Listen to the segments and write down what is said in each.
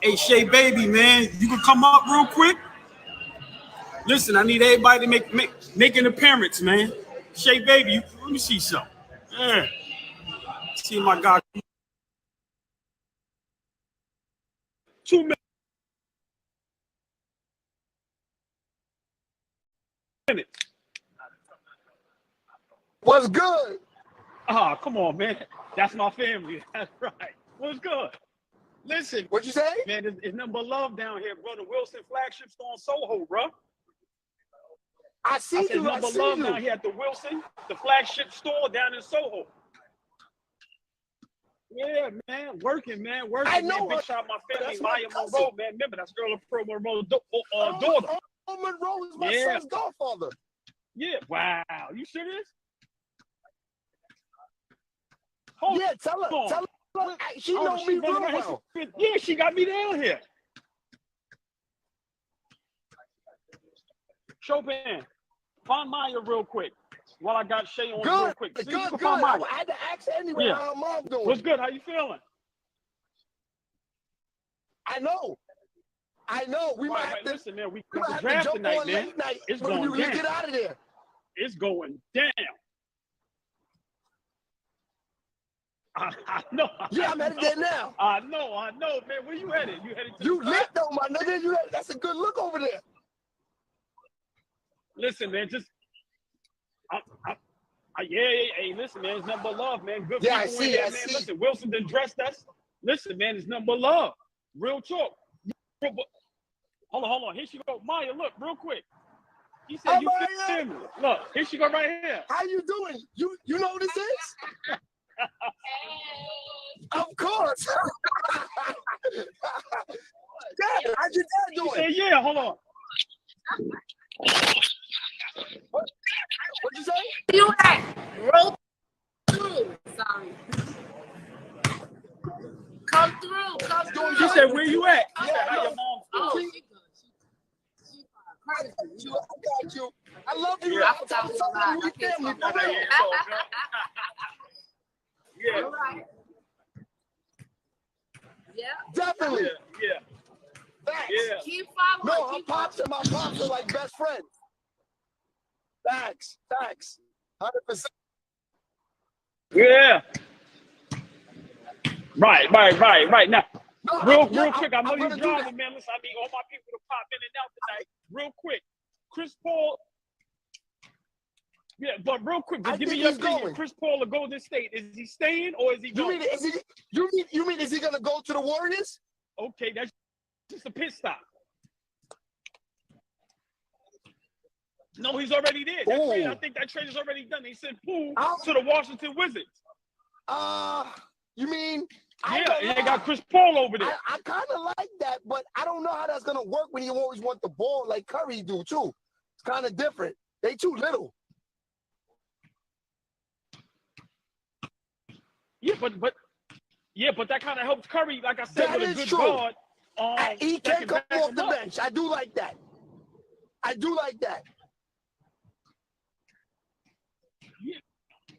Hey, Shay Baby, man, you can come up real quick. Listen, I need everybody to make an appearance, man. Shay Baby, let me see something. Yeah. See my guy. 2 minutes. What's good? Ah, come on, man. That's my family. That's right. What's good? Listen, What'd you say? man, it's nothing but love down here, brother. Wilson Flagship store on Soho, bro. I see you. Nothing but love down here at the Wilson, the Flagship store down in Soho. Yeah, man, working, man, working. I know. Man. Big shout out my family, Maya Monroe, man. Remember, that's girl Pro Monroe's daughter. Oh, Monroe is my son's godfather. Yeah, wow. You serious? Yeah, tell her. She knows me real well. Yeah, she got me down here. Chopin, find Maya real quick. While I got Shay on real quick. Good. I had to ask her anyway how her mom doing. What's good? How you feeling? I know. We might have to, listen, man, we have to draft jump tonight, on man. late night It's when going you down. get out of there. It's going down. I know. Yeah, I'm headed there now. I know, man. Where you headed? You headed to You lit though, my nigga. That's a good look over there. Listen, man, just hey, listen, man, it's nothing but love, man. Good Yeah, people in there, man. Listen, Wilson done dressed us. Listen, man, it's nothing but love. Real talk. Hold on. Here she go. Maya, look, real quick. He said you feel me. Look, here she go right here. How you doing? You know what this is? Of course. Dad, how's your dad doing? She said, yeah, hold on. What'd you say? You at? Roll through. Sorry. Come through. She said, where you at? Yeah, how your mom's doing? She good. I got you. I love you. Yeah, I forgot we family. Yeah. All right. Yeah. Definitely. Yeah. Facts. Yeah. Keep following. No, my pops are like best friends. Facts. 100%. Yeah. Right. Now, real quick, I know you're driving, man. Listen, I need all my people to pop in and out tonight. Real quick. Chris Paul. Yeah, but real quick, just give me your opinion. Chris Paul to Golden State. Is he staying or is he going? You mean is he gonna go to the Warriors? Okay, that's just a pit stop. No, he's already there. I think that trade is already done. They sent Poole to the Washington Wizards. You mean? Yeah, they got Chris Paul over there. I kind of like that, but I don't know how that's gonna work when you always want the ball like Curry do too. It's kind of different. They too little. Yeah, but that kind of helps Curry, like I said, with a good guard. He can't come off the bench. I do like that. Yeah,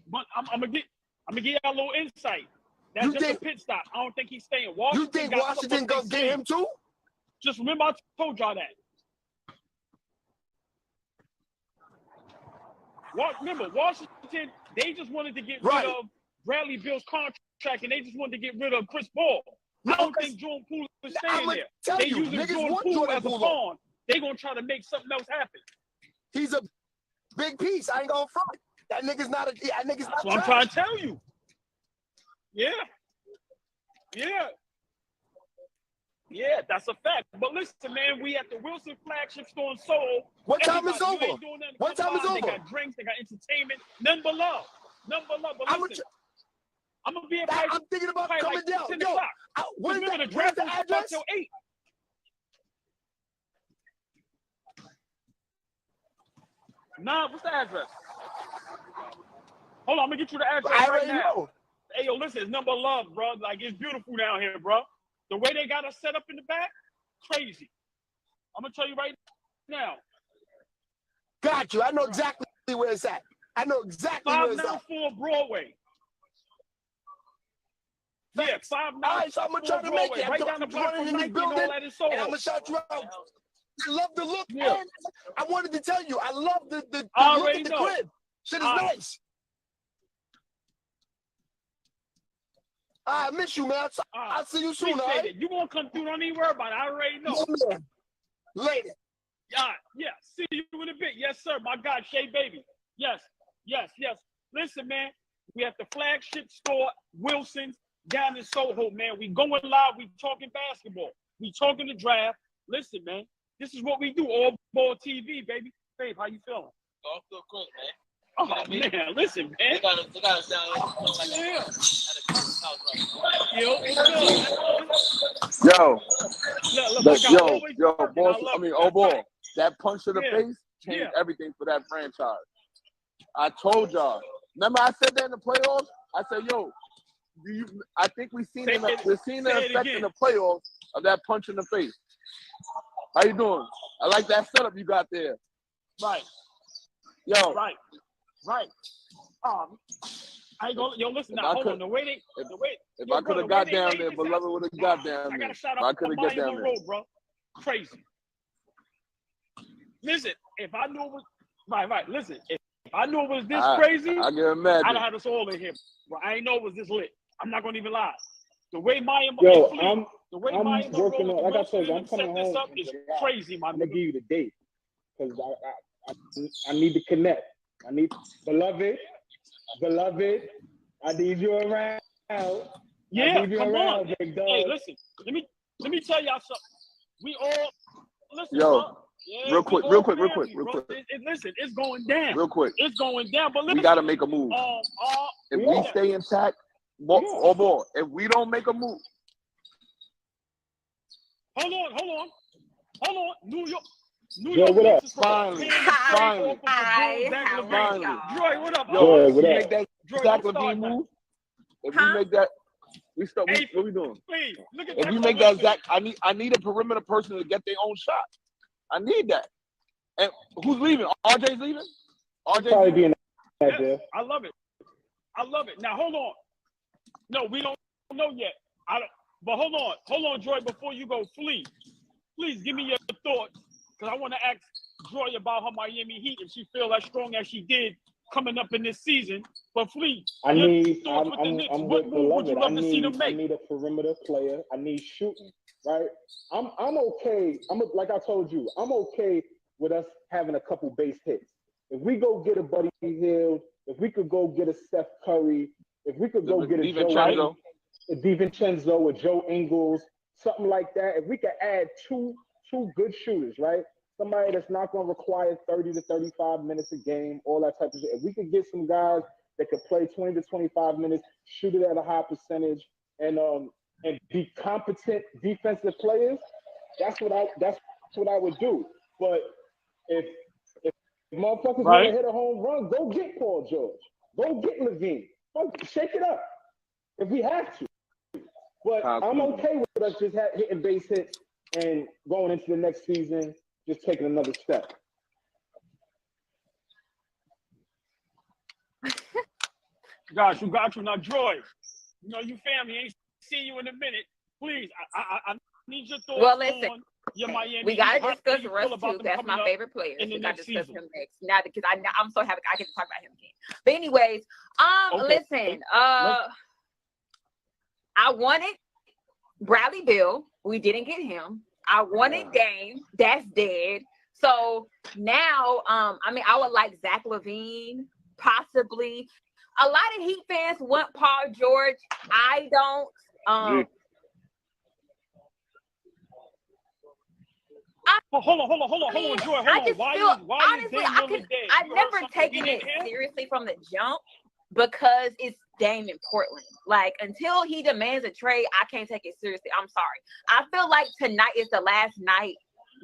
but I'm gonna give you a little insight. That's just a pit stop. I don't think he's staying. You think Washington gonna get him too? Just remember, I told y'all that. Remember, Washington, they just wanted to get rid of Bradley Beal's contract, and they just wanted to get rid of Chris Paul. I don't think Jordan Poole is staying there. They using Jordan Poole as a pawn. They're going to try to make something else happen. He's a big piece. I ain't going to front. That nigga's not a... That nigga's not That's what I'm trying to tell you. Yeah, that's a fact. But listen, man, we at the Wilson Flagship store in Soho. What time is over? What time is over? They got drinks, they got entertainment. Nothing but love. But listen, I'm going to be at I'm thinking about coming like down. 10 Yo, o'clock. where's the address? Till 8. Nah, what's the address? Hold on, I'm going to get you the address right now. Know. Hey, yo, listen, it's number love, bro. Like, it's beautiful down here, bro. The way they got us set up in the back, crazy. I'm going to tell you right now. Got you. I know exactly where it's at. I know exactly where it's at. 594 Broadway. Yeah, 5'9". All right, so I'm gonna try to make it. Right down the block running from in this Nike and all building, that in Soho. and I'm gonna shout you out. I love the look, Yeah. and I wanted to tell you, I love the look already at the know. crib. Shit is All right. nice. I miss you, man. I'll see you soon, all right? It. You gonna come through? Don't even worry about it. I already know. Yeah, man. Later. Yeah. See you in a bit. Yes, sir. My God, Shay Baby. Yes. Listen, man. We at the Flagship store, Wilson's, down in Soho, man. We going live. We talking basketball. We talking the draft. Listen, man. This is what we do. All ball TV, baby. Babe, how you feeling? Oh, I feel great, man. Oh, man. Listen, man. They gotta sound like Yeah. at a house right now. Yo, what's good? Yo, boss. I boy, that punch to the face changed everything for that franchise. I told y'all. Remember, I said that in the playoffs. I said, "Yo, I think we're seeing the effect in the playoffs of that punch in the face." How you doing? I like that setup you got there. Right. Yo. Right. I ain't gonna. Yo, listen now. Hold on. The way if I could have got down there, beloved would have got down there. I gotta shout I out could have got down there. Road, bro. Crazy. Listen, if I knew it was right. Listen, if I knew it was this crazy, I can imagine. I'd have had us all in here. But I ain't know it was this lit. I'm not gonna even lie. The way Maya, I'm working on. Like I told you, I'm coming home. Up is crazy, my I'm gonna nigga. give you the date because I need to connect. I need beloved. I need you around. Yeah, come on. Big dog. Hey, listen. Let me tell y'all something. We all listen. Yo, bro. Yeah, real quick. Listen, it's going down. Real quick. It's going down. But listen, we gotta make a move. If we stay intact, boy, if we don't make a move. Hold on. New York. What up? Finally. Hi, Joy, what up? Joy, what up? Make that Zach Levine move. If we make that, we start. Hey, what we doing? Please, look at If we make that Zach, I need a perimeter person to get their own shot. I need that. And who's leaving? RJ's leaving. Probably being that yes, I love it. Now hold on. No, we don't know yet. But hold on, Joy. Before you go, please give me your thoughts because I want to ask Joy about her Miami Heat if she feel as strong as she did coming up in this season. But please, I'm with what move would you love to see them make? I need a perimeter player. I need shooting. Right? I'm okay. Like I told you, I'm okay with us having a couple base hits. If we go get a Buddy Hield, if we could go get a Steph Curry, if we could go get a DiVincenzo or Joe Ingles, something like that. If we could add two good shooters, right? Somebody that's not going to require 30 to 35 minutes a game, all that type of shit. If we could get some guys that could play 20 to 25 minutes, shoot it at a high percentage, and be competent defensive players, that's what I would do. But if motherfuckers want to hit a home run, go get Paul George. Go get Levine. Shake it up if we have to. But I'm okay with us just hitting base hits and going into the next season, just taking another step. Got you. Now, Joy, you family. Ain't seen you in a minute. Please, I need your thoughts. Well, listen, on your Miami. we got to discuss Russ too. That's my favorite player. We got to discuss him next. Now, because I'm so happy I get to talk about him again. But anyways, listen, I wanted Bradley Beal. We didn't get him. I wanted Dame. That's dead. So now, I would like Zach Levine, possibly. A lot of Heat fans want Paul George. I don't. Hold on, Joy. I just feel honestly, I've never taken it seriously from the jump because it's Dame in Portland. Like until he demands a trade, I can't take it seriously. I'm sorry. I feel like tonight is the last night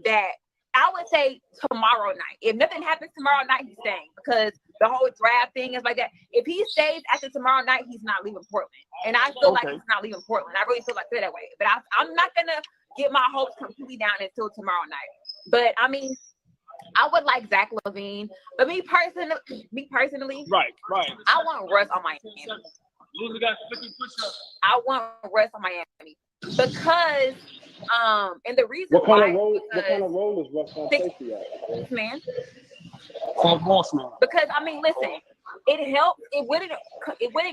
that I would say tomorrow night. If nothing happens tomorrow night, he's staying because the whole draft thing is like that. If he stays after tomorrow night, he's not leaving Portland. And I feel like he's not leaving Portland. I really feel like that way. But I'm not gonna get my hopes completely down until tomorrow night. But I would like Zach Levine. But me personally, right. I want Russ on my team. Loser got 50 push-ups. I want Russ on Miami because and the reason what kind why of role is Russ gonna play for y'all? Man. Boss man. Because I mean, listen, it helped. It wouldn't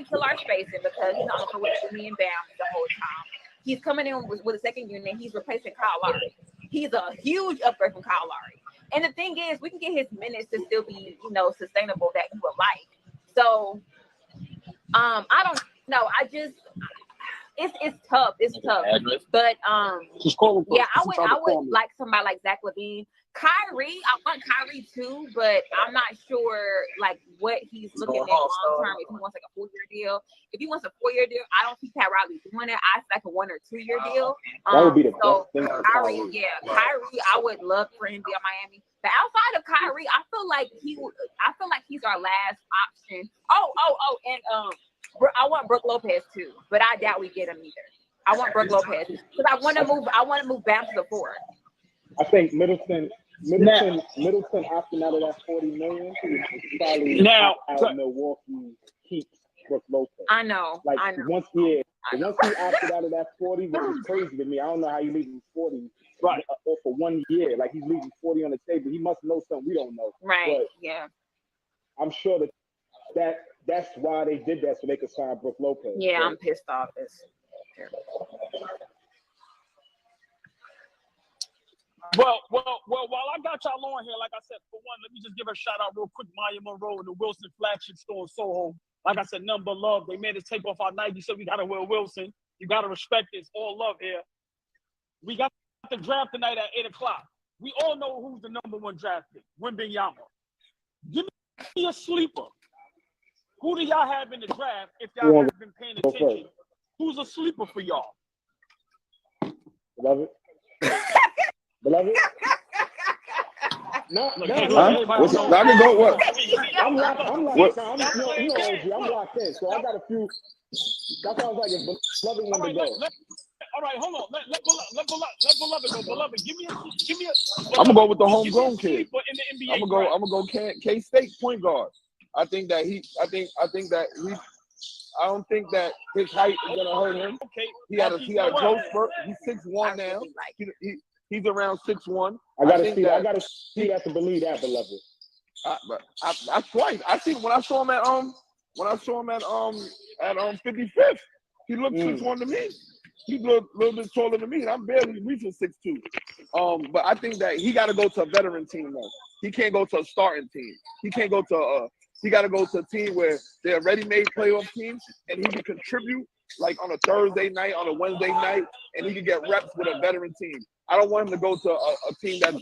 kill our spacing because he's not going to me and Bam the whole time. He's coming in with a second unit. He's replacing Kyle Lowry. He's a huge upgrade from Kyle Lowry. And the thing is, we can get his minutes to still be, sustainable that you would like. So, I don't know. It's tough. It's tough. But yeah, I would like somebody like Zach LaVine. Kyrie, I want Kyrie too, but I'm not sure like what he's looking at long term. If he wants like a 4-year deal, if he wants a 4-year deal, I don't see Pat Riley doing it. I like a 1 or 2 year deal. That would be the best thing. Kyrie, I would love for him to be on Miami. But outside of Kyrie, I feel like he's our last option. And I want Brook Lopez too, but I doubt we get him either. I want Brook Lopez because I want to move back to the 4. I think Middleton opting out of that $40 million is probably out Milwaukee keeps Brook Lopez. I know. Once he opted out of that 40, which is crazy to me. I don't know how you leaving 40 for 1 year. Like he's leaving 40 on the table. He must know something we don't know. Right. But yeah. I'm sure that's why they did that so they could sign Brook Lopez. Yeah, I'm pissed off. It's terrible. Well, while I got y'all on here, like I said, for one, let me just give a shout out real quick. Maya Monroe and the Wilson Flagship store in Soho. Like I said, nothing but love. They made us take off our Nike, so we got to wear Wilson. You got to respect it. It's all love here. We got the draft tonight at 8 o'clock. We all know who's the number 1 draft pick, Wembanyama. Give me a sleeper. Who do y'all have in the draft if y'all haven't been paying attention? Who's a sleeper for y'all? Beloved? No. I can go what? I'm locked in. So I got a few. That sounds like if Beloved wanted to go. All right, hold on. Let Beloved go. Beloved, give me a. I'm gonna go with the homegrown kid. In the NBA I'm gonna go K-State point guard. I don't think that his height is gonna hurt him. Okay. He had a growth spurt. He's 6'1" now. He's around 6'1". I gotta see that to believe that, Beloved. I twice. I think when I saw him at 55th, he looked 6'1" to me. He looked a little bit taller than me, and I'm barely reaching 6'2". But I think that he got to go to a veteran team though. He can't go to a starting team. He can't go to he got to go to a team where they're ready-made playoff teams, and he can contribute like on a Thursday night, on a Wednesday night, and he can get reps with a veteran team. I don't want him to go to a team that's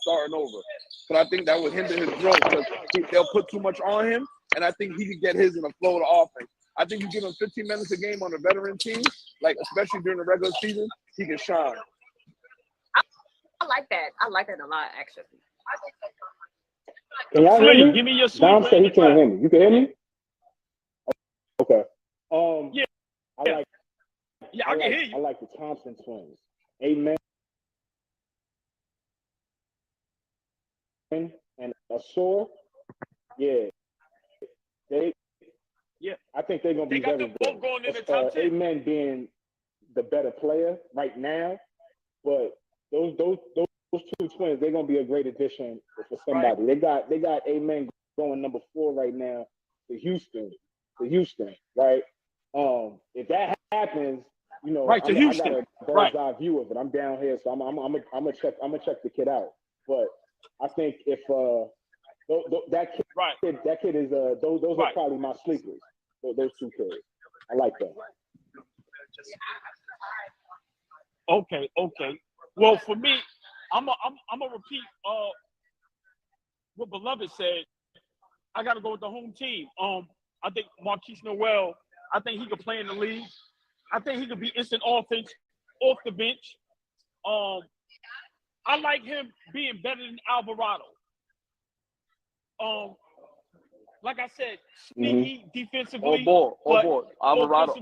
starting over, because I think that would hinder his growth because they'll put too much on him, and I think he can get his in the flow of the offense. I think you give him 15 minutes a game on a veteran team, like especially during the regular season, he can shine. I like that. I like that a lot, actually. Can y'all hear me? Give me your Dom said he can't hear me. You can hear me? Okay. Yeah. I can hear you. I like the Thompson twins. Amen. And Asor. Yeah. I think they're gonna be very good. Going in the top 10. Amen being the better player right now, but those two twins, they're gonna be a great addition for somebody. Right. They got Amen going number 4 right now to Houston, right? If that happens, right to Houston. I got a bird's eye view of it. I'm down here, so I'm gonna check the kid out. But I think if that kid is those are probably my sleepers. Those 2 kids, I like that. Okay. Well, for me, I'm gonna repeat what Beloved said. I gotta go with the home team. I think Marquise Noel. I think he could play in the league. I think he could be instant offense off the bench. I like him being better than Alvarado. Like I said, sneaky defensively. Alvarado,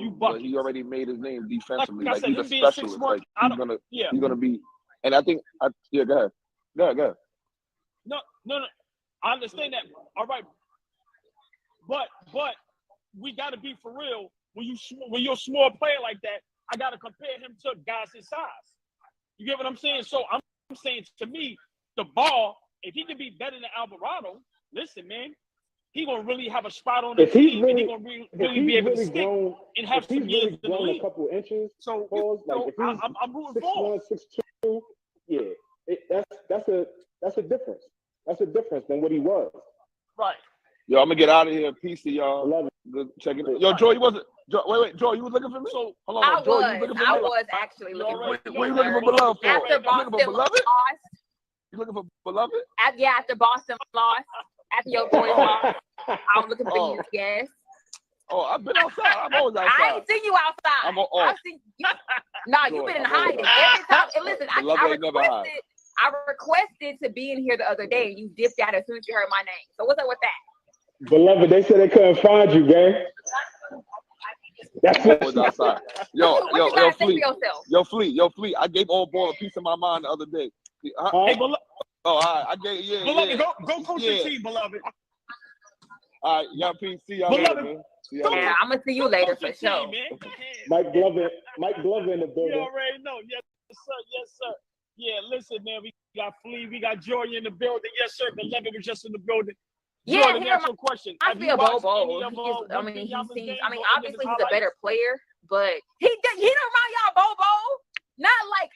you but he already made his name defensively. Like I said, he's a specialist. Like he's gonna be. And I think, go ahead. No. I understand that. All right, but we got to be for real. When you're a small player like that, I got to compare him to guys his size. You get what I'm saying? So I'm saying, to me, the ball, if he can be better than Alvarado, listen, man, he gonna really have a spot on the team, and he gonna really be able to stick and have some years in the league. A couple inches, so I'm rooting for him. 6'1", 6'2", yeah, that's a difference. That's a difference than what he was. Right. Yo, I'm gonna get out of here. Peace to y'all. Love it. Good checking it. Yo, Joy, you wasn't. Wait, Joy, you was looking for me? So hold on, Joy, you looking for me? I was actually looking for you. What you looking for Beloved for? After Boston lost. You looking for Beloved? After Boston lost. After your boys lost. I was looking for you, yes. Oh, I've been outside. I'm always outside. I ain't seen you outside. I've seen you. No, you've been in hiding. Every time. And listen, I requested to be in here the other day, and you dipped out as soon as you heard my name. So what's up with that? Beloved, they said they couldn't find you, gang. That's what outside. Yo, Fleet. I gave all ball a piece of my mind the other day. Hey, Beloved. Oh, all right. I gave, Beloved, go coach your team, Beloved. All right, y'all, peace. See y'all later, man. Yeah, I'm gonna see you later for sure. Mike Glover in the building. You already know. Yes, sir. Yeah, listen, man. We got Flea, we got Joy in the building. Yes, sir. Beloved was just in the building. Yeah, Joy, let me ask you a question. I feel Bobo. Obviously he's a better player, but he don't remind y'all Bobo. Not like,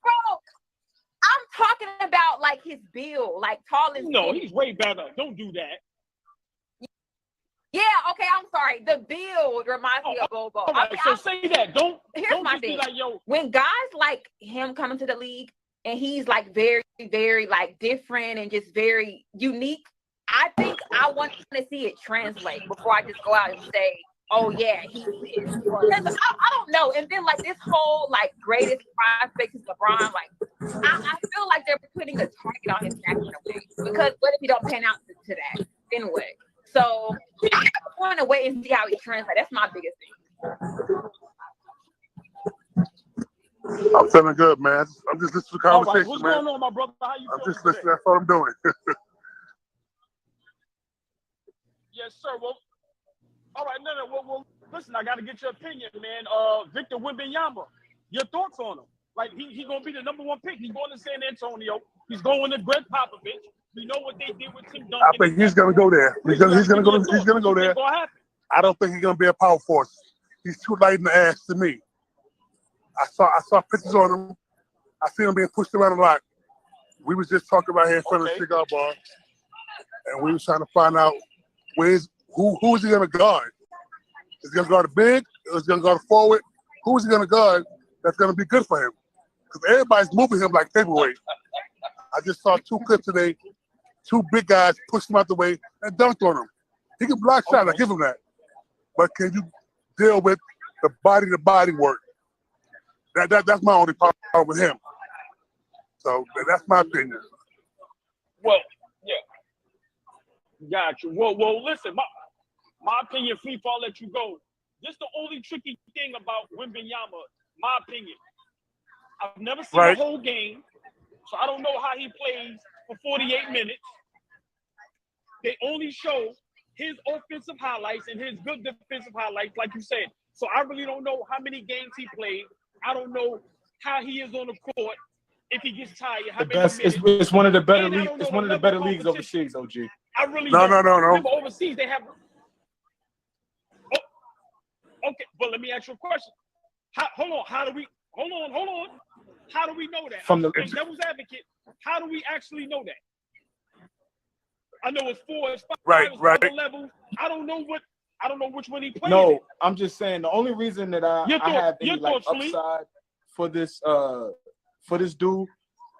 bro. I'm talking about like his build, like tall as. No, he's way better. Don't do that. Yeah, okay, I'm sorry. The build reminds me of Bobo. All right, so say that. Don't my thing. Like, yo. When guys like him come into the league and he's like very, very like different and just very unique, I think I want to see it translate before I just go out and say, oh yeah, he is. I don't know. And then like this whole like greatest prospect is LeBron, like I feel like they're putting a target on his back in a way. Because what if he don't pan out to that? Then what? So I want to wait and see how he translates. That's my biggest thing. I'm feeling good, man. I'm just listening to the conversation, right. What's going on, my brother? How you I'm feeling just listening. That's all I'm doing. Yes, sir. Well, all right. No. Well, listen, I got to get your opinion, man. Victor Wembanyama, your thoughts on him? Like, he going to be the number one pick. He's going to San Antonio. He's going to Greg Popovich. We know what they did with Tim Duncan. I think he's going to go there. He's going to go there. I don't think he's going to be a power force. He's too light in the ass to me. I saw pictures on him. I see him being pushed around a lot. We was just talking about here in front of the cigar bar, and we was trying to find out who is he going to guard? Is he going to guard a big? Or is he going to guard a forward? Who is he going to guard that's going to be good for him? Because everybody's moving him like paperweight. I just saw 2 clips today. 2 big guys pushed him out the way and dunked on him. He can block shots, I give him that. But can you deal with the body work? That's my only problem with him. So that's my opinion. Well, yeah. Got you. Well, listen, my opinion, FIFA, I'll let you go. This is the only tricky thing about Wembanyama, my opinion. I've never seen the whole game, so I don't know how he plays for 48 minutes. They only show his offensive highlights and his good defensive highlights, like you said. So I really don't know how many games he played. I don't know how he is on the court. If he gets tired, it's one of the better leagues. It's one of the better leagues overseas, OG. I really no. Remember, overseas they have. Oh, okay, but let me ask you a question. Hold on. How do we know that? From the devil's advocate, how do we actually know that? I know it's 4, it's 5, right. It's levels. I don't know which one he played. No, I'm just saying the only reason that I have any like upside for this dude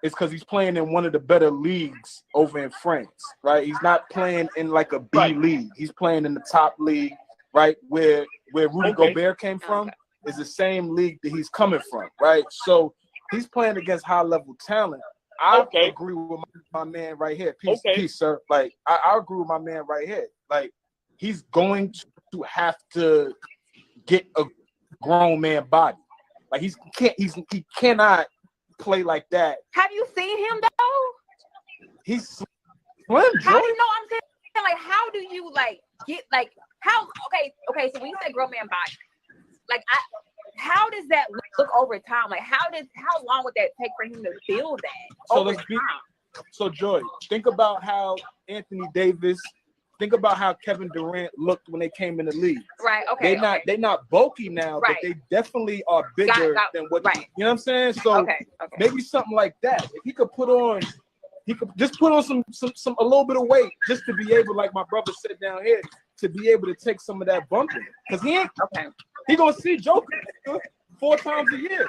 is because he's playing in one of the better leagues over in France, right? He's not playing in like a B league. He's playing in the top league, right? Where Rudy Gobert came from is the same league that he's coming from, right? So he's playing against high level talent. I agree with my man right here. Peace, sir. Like I agree with my man right here. Like he's going to have to get a grown man body. Like he cannot play like that. Have you seen him though? He's slim. How do you know? I'm saying like, how do you like get like? Okay, so when you say grown man body, like how does that look over time? Like how long would that take for him to build that over time? So Joy, think about how Anthony Davis, think about how Kevin Durant looked when they came in the league. Right. Okay. They're not bulky now, but they definitely are bigger than what you know what I'm saying? So maybe something like that. If he could just put on some a little bit of weight just to be able, like my brother said down here, to be able to take some of that bumping. Because he gonna see Joker 4 times a year.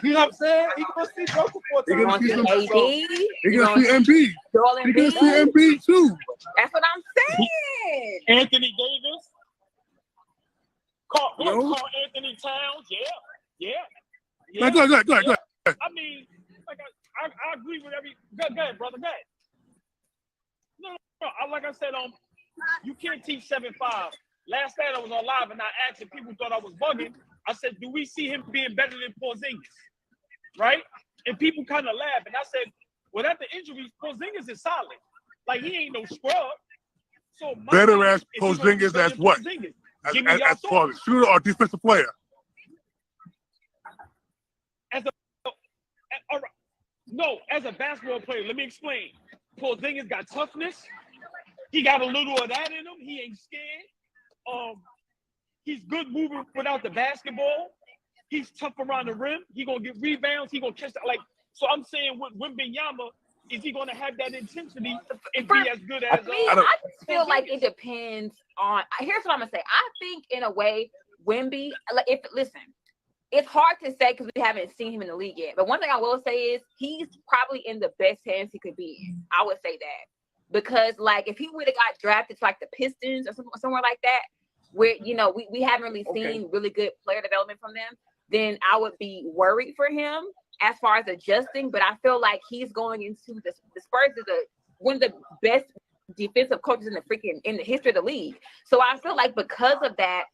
You know what I'm saying? He gonna see Joker 4 times a year. He gonna see MB. He gonna see MB too. That's what I'm saying. Anthony Davis. Call Anthony Towns. Yeah. Go ahead. I mean, like I agree with every. Go ahead, brother. Go ahead. No. Like I said, you can't teach 7'5". Last night I was on live and I asked if people thought I was bugging. I said, do we see him being better than Porzingis? Right? And people kind of laughed. And I said, well, after injuries, Porzingis is solid. Like, he ain't no scrub. So better as Porzingis as what? As far as shooter or defensive player? As a basketball player, let me explain. Porzingis got toughness. He got a little of that in him. He ain't scared. He's good moving without the basketball. He's tough around the rim. He gonna get rebounds. He gonna catch that. Like, so I'm saying with Wembanyama, is he gonna have that intensity and be as good as? I just feel like it depends on. Here's what I'm gonna say. I think in a way, Wemby. Like, it's hard to say because we haven't seen him in the league yet. But one thing I will say is he's probably in the best hands he could be in. I would say that. Because, like, if he would have got drafted to, like, the Pistons or somewhere like that, where, you know, we haven't really seen really good player development from them, then I would be worried for him as far as adjusting. But I feel like he's going into the Spurs is one of the best defensive coaches in the history of the league. So I feel like because of that,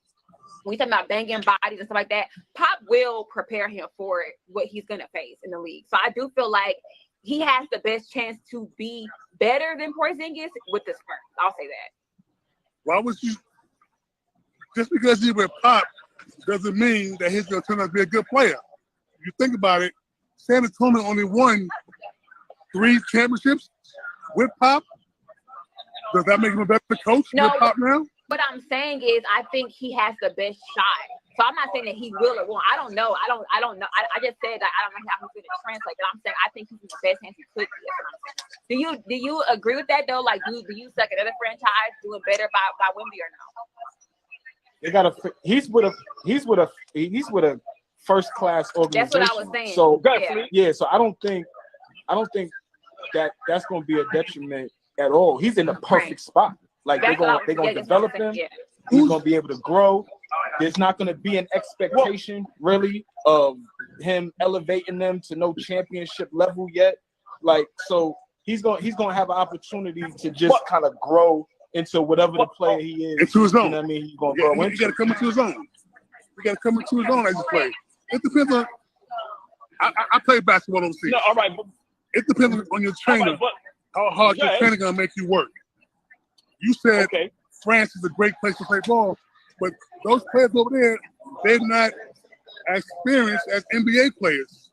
when we talk about banging bodies and stuff like that, Pop will prepare him for what he's going to face in the league. So I do feel like he has the best chance to be better than Porzingis with the Spurs. I'll say that. Why would you? Just because he's with Pop doesn't mean that he's going to turn out to be a good player. If you think about it, San Antonio only won 3 championships with Pop. Does that make him a better coach with Pop now? What I'm saying is I think he has the best shot. So I'm not saying that he will or won't. I don't know. I don't know. I just said that I don't know how he's going to translate, but I'm saying I think he's in the best hands he could be. That's what I'm saying. Do you agree with that though? Like, do you suck another franchise doing better by Wemby or no? They got he's with a first class organization. That's what I was saying. So so I don't think that's going to be a detriment at all. He's in the perfect spot. Like they're gonna develop him. Yeah. He's gonna be able to grow. There's not gonna be an expectation really of him elevating them to no championship level yet. Like, so he's gonna have an opportunity to just kind of grow into whatever the player he is. Into his own. You know what I mean? He's gonna grow into. He gotta come into his own. He gotta come into his own as a player. It depends on. I play basketball overseas. No, all right. But, it depends on your trainer. How hard your trainer gonna make you work. You said France is a great place to play ball, but those players over there, they're not as experienced as NBA players.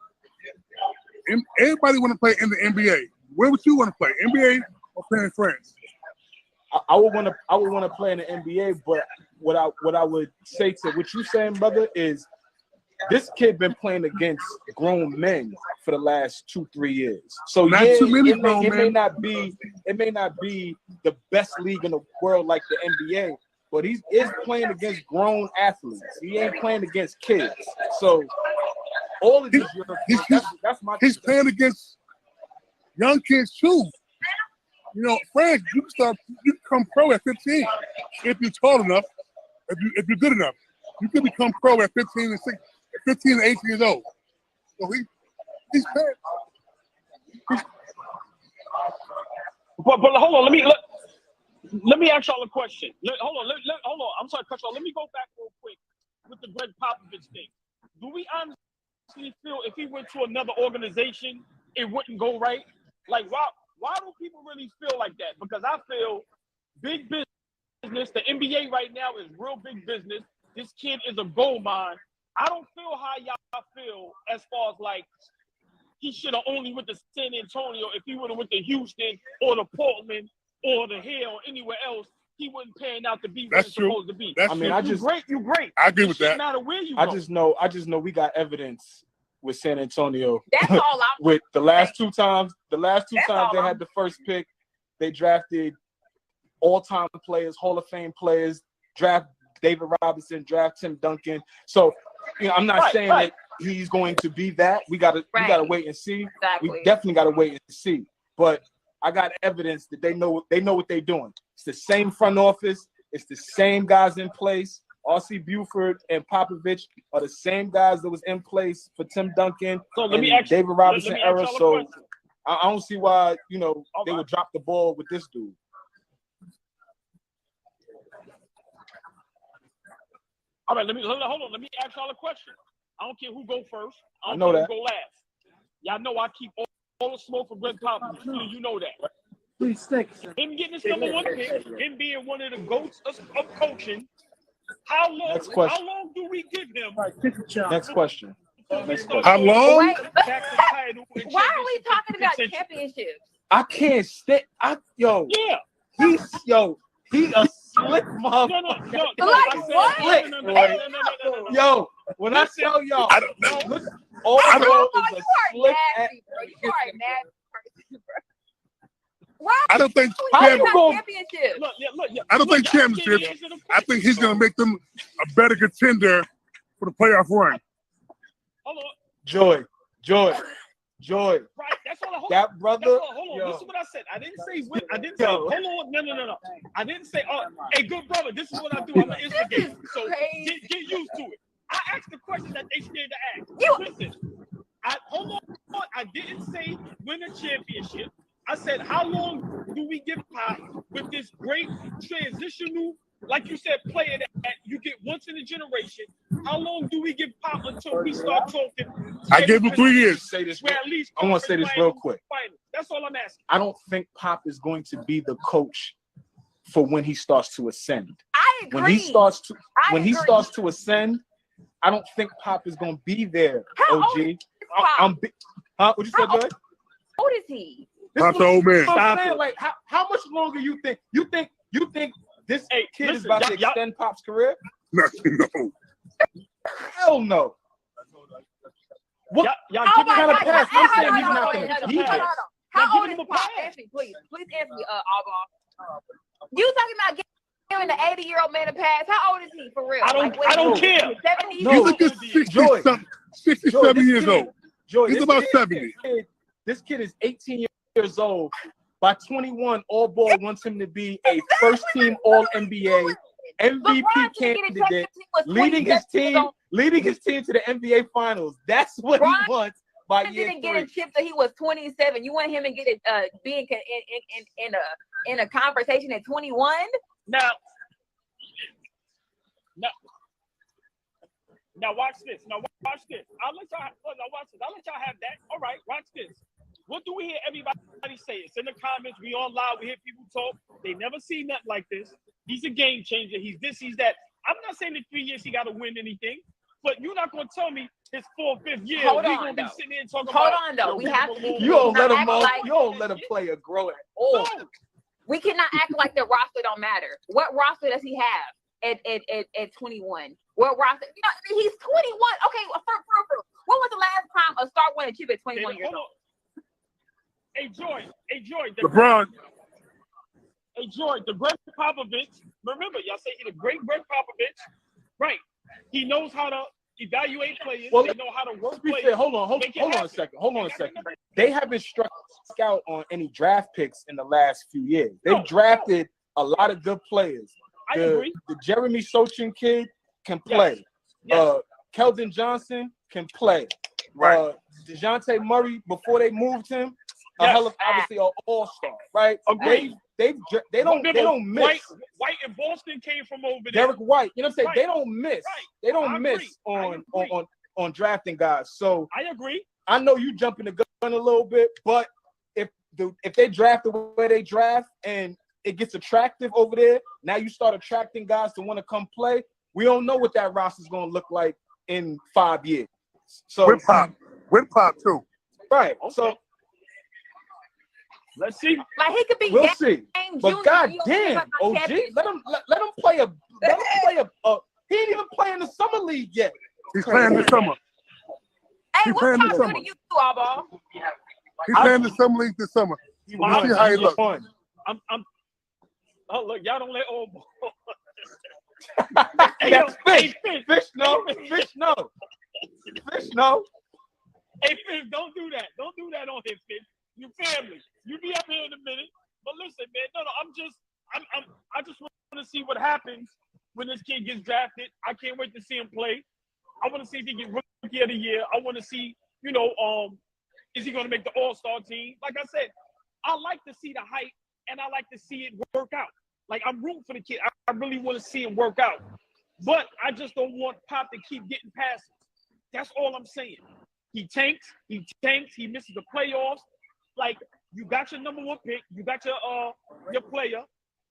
Everybody want to play in the NBA. Where would you want to play, NBA or play in France? I would want to play in the NBA, but what I would say to what you saying, brother, is this kid been playing against grown men for the last 2-3 years. So not too many grown men. It may not be the best league in the world like the NBA, but he is playing against grown athletes. He ain't playing against kids. So all of these that's my. He's playing against young kids too. You know, France, you can become pro at 15 if you're tall enough. If you're good enough, you can become pro at 15 and 18 years old. So he's playing. But hold on, let me ask y'all a question. Hold on. I'm sorry, cut y'all. Let me go back real quick with the Greg Popovich thing. Do we honestly feel if he went to another organization, it wouldn't go right? Like, why do people really feel like that? Because I feel big business business. The NBA right now is real big business. This kid is a gold mine. I don't feel how y'all feel as far as like he should have only went to San Antonio. If he would have went to Houston or to Portland or to here or anywhere else, he wouldn't pan out to be what he's supposed to be. That's true. You great. I agree with that. No matter where you I go. just know we got evidence with San Antonio. That's all I'm with the last two times they had the first pick, they drafted all-time players, Hall of Fame players, draft David Robinson, draft Tim Duncan. So, I'm not saying that he's going to be that. We gotta wait and see. Exactly. We definitely gotta wait and see. But I got evidence that they know what they're doing. It's the same front office. It's the same guys in place. R.C. Buford and Popovich are the same guys that was in place for Tim Duncan David Robinson era. So I don't see why they would drop the ball with this dude. All right, hold on. Let me ask y'all a question. I don't care who go first. I know care that. who go last. Y'all know I keep all the smoke for Greg Popovich. Truly, you know that, right? Please stick. Him getting his number one pick, him being one of the goats of coaching. How long do we give him? Next question. How long? Why are we talking about championships? I can't stay. He a slick motherfucker. Yo, when I tell y'all, look, overall is a slick ass. You are a mad person, bro. I don't think championships. I don't think championships. I think he's gonna make them a better contender for the playoff run. Hold on. Joy. Right, that's all. That brother. Hold on. This is what I said. I didn't say win. I didn't say. Hold on. No. I didn't say. Hey, good brother. This is what I do. I'm an instigator. So get used to it. I asked the question that they scared to ask. Listen. Hold on. I didn't say win a championship. I said, how long do we give Pop with this great transitional, like you said, player that you get once in a generation? How long do we give Pop until we start talking? I gave him 3 years. I want to say this real quick. That's all I'm asking. I don't think Pop is going to be the coach for when he starts to ascend. I agree. When he starts to ascend, I don't think Pop is going to be there. How OG. old is Pop? What you said, Joy? How old is he? Pop's an old man. Like, how much longer you think this kid is about to extend Pop's career? No. Hell no. What? Y'all give me kind of pass. I'm saying he's not going to be there. How old is Pop? Answer me, please. Please answer me, Alba. You talking about giving the 80-year-old man a pass? How old is he for real? I don't care. 70s? No, he's 67 years old. Joy, he's about 70. This kid is 18 years old. By 21, All Ball wants him to be a first-team All-NBA MVP candidate, leading his team to the NBA Finals. That's what he wants by year 3. He didn't get a chip till he was 27. You want him to get it being in a conversation at 21? No. Now watch this. Watch this. I'll let y'all have that. All right, watch this. What do we hear everybody say? It's in the comments. We all live. We hear people talk. They never see nothing like this. He's a game changer. He's this, he's that. I'm not saying in 3 years he got to win anything, but you're not going to tell me his 4th, 5th year. Hold we're on, going to be sitting there and talking Hold about. on, though. We have to. You don't let a player grow at all. No. We cannot act like the roster don't matter. What roster does he have at 21? What roster? He's 21. Okay, for when was the last time a star won a chip at 21 years old? Hey, Joy. LeBron. Hey, Joy, the great Popovich. Remember, y'all say he's the great Greg Popovich. Right. He knows how to evaluate players. They know how to work players. Hold on a second. They haven't struck out on any draft picks in the last few years. They've drafted a lot of good players. I agree. The Jeremy Sochin kid can play. Yes. Keldon Johnson can play. Right. DeJounte Murray, before they moved him, obviously an all-star, right? Agreed. They don't miss. White in Boston came from over there. Derek White, you know what I'm saying? Right. They don't miss. Right. They don't miss on drafting guys. So I agree. I know you jumping the gun a little bit, but if they draft the way they draft and it gets attractive over there. Now you start attracting guys to want to come play. We don't know what that roster is going to look like in 5 years. So with pop too. Right. Okay. So let's see. Like he could be. We'll see. But goddamn, OG, let him play a. He ain't even playing the summer league yet. He's playing this summer. Hey, what sounds good to you, All-Ball? He's playing the summer league this summer. We'll see how he looks. Oh look, y'all don't let All-Ball. That's fish. Fish no. Fish no. Fish no. Hey Fish, don't do that. Don't do that on him, Fish. You family. You be up here in a minute. But listen, man. No. I just want to see what happens when this kid gets drafted. I can't wait to see him play. I want to see if he gets Rookie of the Year. I want to see, is he going to make the All-Star team? Like I said, I like to see the hype, and I like to see it work out. Like, I'm rooting for the kid. I really want to see him work out. But I just don't want Pop to keep getting passes. That's all I'm saying. He tanks, he misses the playoffs. Like, you got your number one pick, you got your player.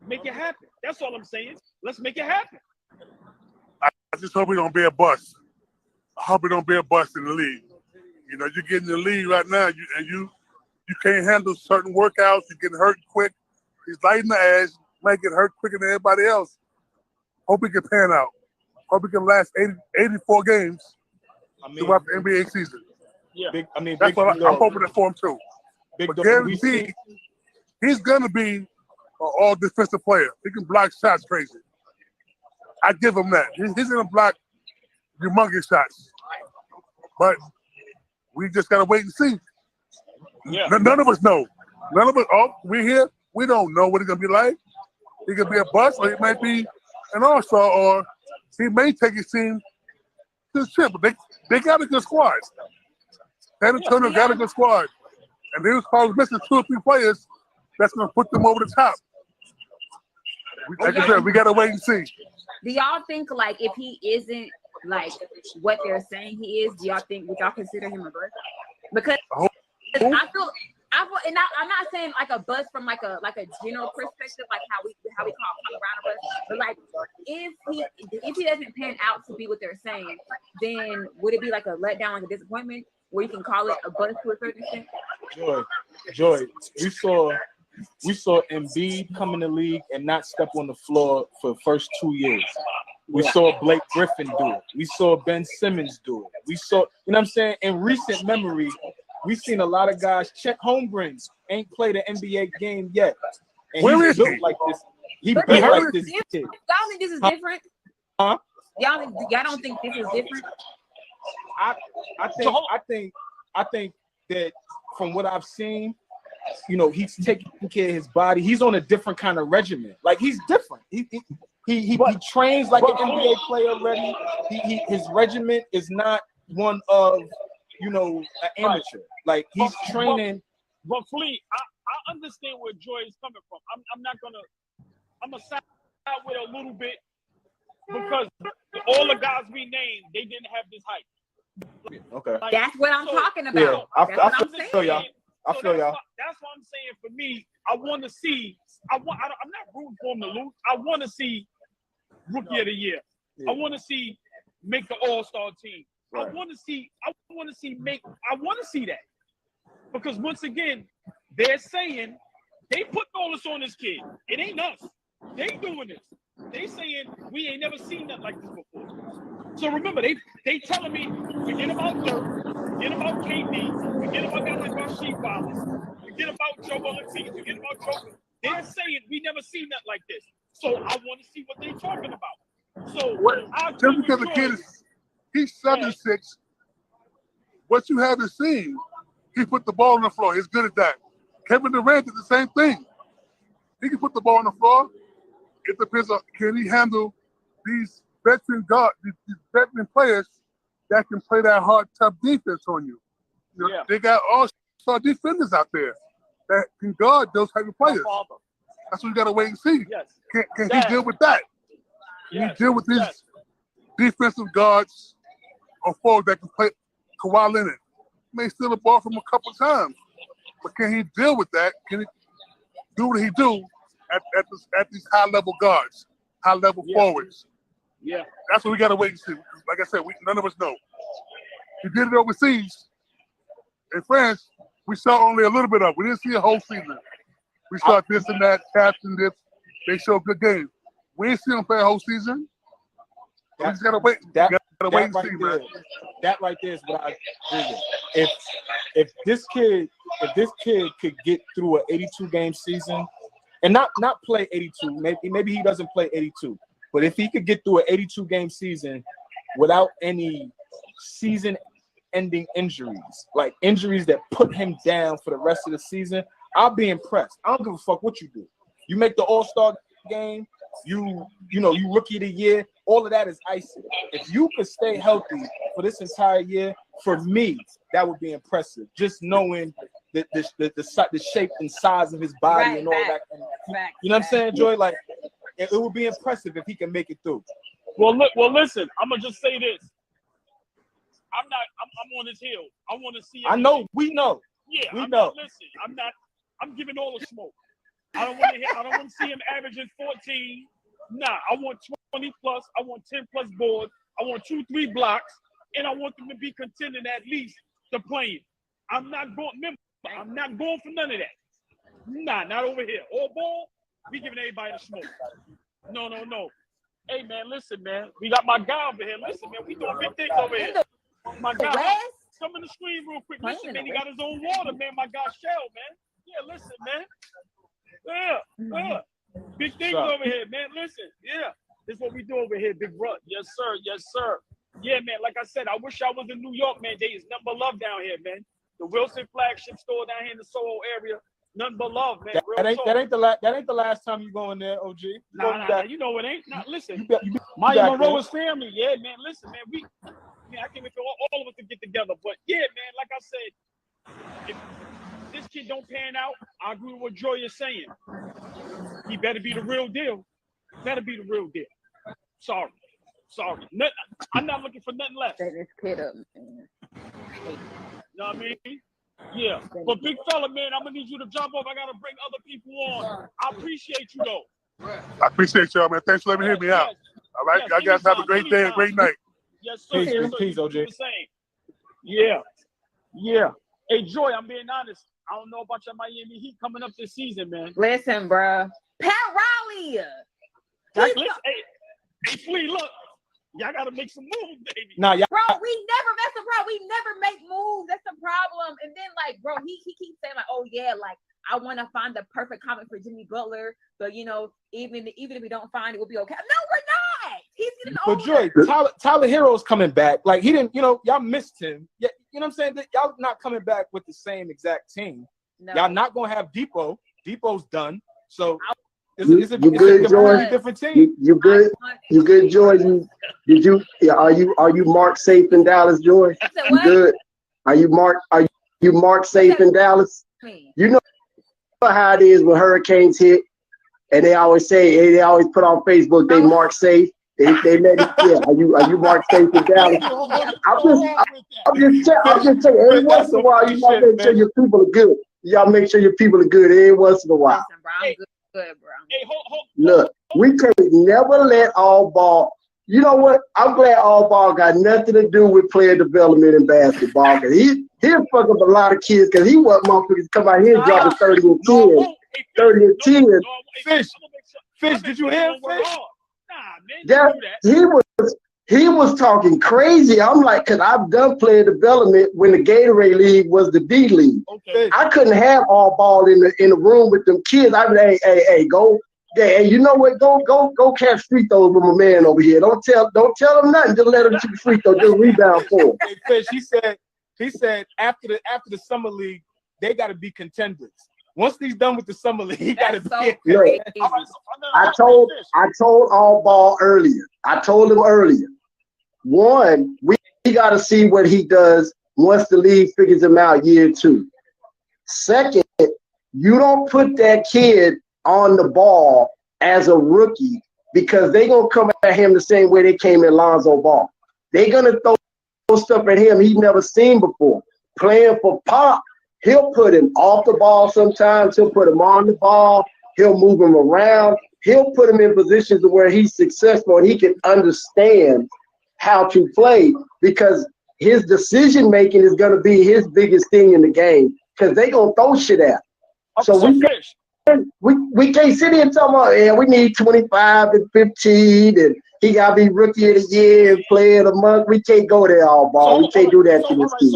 Make it happen. That's all I'm saying. Let's make it happen. I just hope we don't be a bust. I hope we don't be a bust in the league. You get in the league right now, you can't handle certain workouts. You're getting hurt quick. He's light in the ass, might get hurt quicker than everybody else. Hope he can pan out. Hope he can last 84 games throughout the NBA season. Yeah, that's what I'm hoping for him too. But guaranteed, he's gonna be an all defensive player. He can block shots crazy. I give him that. He's gonna block humongous shots. But we just gotta wait and see. Yeah. None of us know. None of us. Oh, we're here. We don't know what he's gonna be like. He could be a bust, or he might be an all-star, or he may take his team to the chip. But they got a good squad. San Antonio got a good squad, and they was probably missing 2 or 3 players that's gonna put them over the top. Like I said, we gotta wait and see. Do y'all think, like, if he isn't like what they're saying he is, would y'all consider him a bust? Because I feel, and I'm not saying like a bust from like a general perspective, like how we call around a bust, but like if he doesn't pan out to be what they're saying, then would it be like a letdown, like a disappointment, where you can call it a bust to a certain extent? Joy, we saw Embiid come in the league and not step on the floor for the first 2 years. We saw Blake Griffin do it. We saw Ben Simmons do it. We saw, you know what I'm saying? In recent memory, we've seen a lot of guys. Chet Holmgren ain't played an NBA game yet. And he's built like this. He built like this kid. Y'all think this is different? Huh? Y'all don't think this is different? I think that from what I've seen, he's taking care of his body. He's on a different kind of regimen. Like, he's different. He trains like an NBA player already. His regimen is not one of an amateur. Like, he's training. But Flea, I understand where Joy is coming from. I'm gonna side with a little bit, because all the guys we named, they didn't have this height. Okay. Like, that's what I'm talking about. Yeah, I feel y'all. That's what I'm saying. For me, I want to see. I'm not rooting for him to lose. I want to see Rookie of the Year. Yeah. I want to see make the All-Star team. Right. I want to see that, because once again, they're saying they put all this on this kid. It ain't us. They doing this. They saying we ain't never seen nothing like this before. So remember, they telling me forget about Dirk, forget about KD, forget about guys like Rasheed Wallace, forget about Joe Valentine, forget about Joe. They're saying we never seen nothing like this. So I want to see what they're talking about. So just because the kid he's 7'6", what you haven't seen, he put the ball on the floor. He's good at that. Kevin Durant did the same thing. He can put the ball on the floor. It depends on, can he handle these veteran players that can play that hard, tough defense on you. They got all-star defenders out there that can guard those type of players. That's what we got to wait and see. Yes. Can he deal with that? Can he deal with these defensive guards or forwards that can play Kawhi Leonard? He may steal the ball from a couple times, but can he deal with that? Can he do what he do at these high level guards, high level forwards. Yeah. That's what we got to wait and see. Like I said, none of us know. He did it overseas. In France, we saw only a little bit of it. We didn't see a whole season. We saw this and that, captain this. They show good games. We ain't see them play a whole season. We just got to wait. Gotta wait and see, man. That right there is what I agree with. If this kid could get through an 82 game season and not play 82, maybe he doesn't play 82, but if he could get through an 82 game season without any season ending injuries, like injuries that put him down for the rest of the season, I'll be impressed. I don't give a fuck what you do. You make the All-Star game, you rookie of the year, all of that is icing. If you could stay healthy for this entire year, for me, that would be impressive. Just knowing the shape and size of his body and all that. And, you know what I'm saying, Joy? Like it would be impressive if he can make it through. Well, listen, I'm gonna just say this. I'm on his heel. I want to see. I know. We know. Yeah, we know. Listen, I'm giving all the smoke. I don't want to see him averaging 14. Nah, I want 20 plus. I want 10 plus boards. I want 2-3 blocks, and I want them to be contending at least to playing. I'm not going for none of that. Nah, not over here. All ball, we giving everybody the smoke. No. Hey man, listen, man. We got my guy over here. Listen, man, we doing big things over here. My guy, come in the screen real quick. Listen, man, he got his own water, man. My guy Shell, man. Yeah, listen, man. Yeah. Big things over here, man. Listen, yeah. This is what we do over here, big bro. Yes, sir. Yeah, man. Like I said, I wish I was in New York, man. There is nothing but love down here, man. The Wilson Flagship store down here in the Soho area. Nothing but love, man. That ain't the last time you going there, OG. Nah, you know it ain't. Nah, listen, Maya Monroe's family. Yeah, man. Listen, man. I can't wait for all of us to get together. But yeah, man. Like I said, if this kid don't pan out, I agree with what Joy is saying. He better be the real deal. Sorry. I'm not looking for nothing less. Set this kid up, man. You know what I mean? Yeah. But big fella, man, I'm gonna need you to jump off. I gotta bring other people on. I appreciate you though. I appreciate y'all, man. Thanks for letting me hear me out. All right, y'all guys have a great day and great night. Yes, sir. Peace, OJ. Yeah. Hey, Joy, I'm being honest. I don't know about your Miami Heat coming up this season, man. Listen, bro. Pat Riley. Hey, Flea, look. Y'all got to make some moves, baby. Bro, that's the problem. We never make moves. That's the problem. And then, like, bro, he keeps saying, like, oh, yeah, like, I want to find the perfect comment for Jimmy Butler. But, you know, even if we don't find it, we'll be okay. No, we're not. He's getting older. But Joy, Tyler Hero's coming back. Like, he didn't, y'all missed him. Yeah, you know what I'm saying? Y'all not coming back with the same exact team. No. Y'all not going to have Depot. Depot's done. So it's a completely different team. You good? You good, Joy? Are you marked safe in Dallas, Joy? You good? Are you marked safe in Dallas? You know how it is when hurricanes hit, and they always put on Facebook they mark safe. They let it. Yeah. Are you marked safe in Dallas? I'm just saying. Every once in a while, you gotta make sure your people are good. Y'all make sure your people are good every once in a while. Listen, bro, I'm good, bro. Hey, look, we can never let all ball. You know what? I'm glad all ball got nothing to do with player development in basketball. Cause he'll fuck up a lot of kids because he want motherfuckers come out here and dropping 30 and 10. 30 and 10. Fish, did you hear him? Fish? Yeah, he was talking crazy. I'm like, cause I've done player development when the Gatorade League was the D League. Okay. I couldn't have all ball in the room with them kids. I mean, hey, go. Yeah, you know what? Go catch free throws with my man over here. Don't tell him nothing. Just let him shoot free throws. Just rebound for him. Hey, Fish, he said after the summer league, they got to be contenders. Once he's done with the summer league, he got to be. Look, I told all ball earlier. I told him earlier. One, we got to see what he does once the league figures him out year 2. Second, you don't put that kid on the ball as a rookie because they're going to come at him the same way they came at Lonzo Ball. They're going to throw stuff at him he's never seen before. Playing for Pop, he'll put him off the ball sometimes. He'll put him on the ball. He'll move him around. He'll put him in positions where he's successful and he can understand how to play, because his decision making is going to be his biggest thing in the game, because they're going to throw shit at him. So we can't sit here and talk about, yeah, we need 25 and 15 and he got to be rookie of the year and player of the month. We can't go there all ball. We can't do that to this team.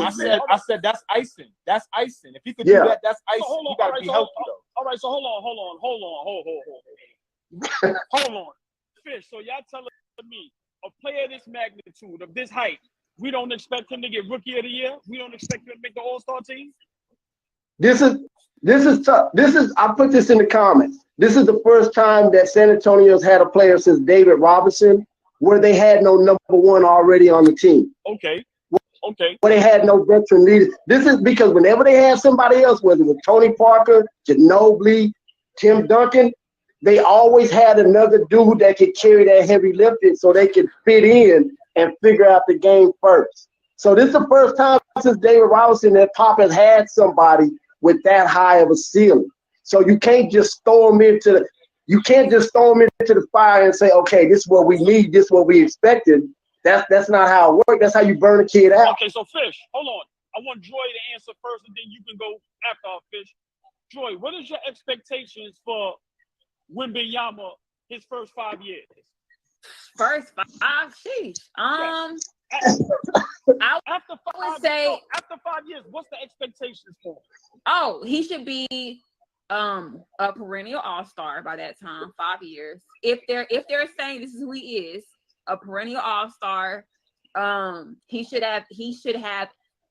I said that's icing. That's icing. If he could do that, that's icing. You got to be healthy though. All right, so hold on. Fish, so y'all telling me a player of this magnitude, of this height, we don't expect him to get rookie of the year? We don't expect him to make the all-star team? This is tough. I put this in the comments. This is the first time that San Antonio's had a player since David Robinson where they had no number one already on the team. Okay. Where they had no veteran leaders. This is because whenever they had somebody else, whether it was Tony Parker, Ginobili, Tim Duncan, they always had another dude that could carry that heavy lifting so they could fit in and figure out the game first. So this is the first time since David Robinson that Pop has had somebody with that high of a ceiling. So you can't just throw them into the fire and say, okay, this is what we need, this is what we expected. That's not how it works. That's how you burn a kid out. Okay, so Fish, hold on. I want Joy to answer first, and then you can go after our Fish. Joy, what is your expectations for Wembanyama his first 5 years? First 5, sheesh. After 5 years, what's the expectations for him? Oh, he should be a perennial all-star by that time. 5 years. If they're saying this is who he is, a perennial all-star, he should have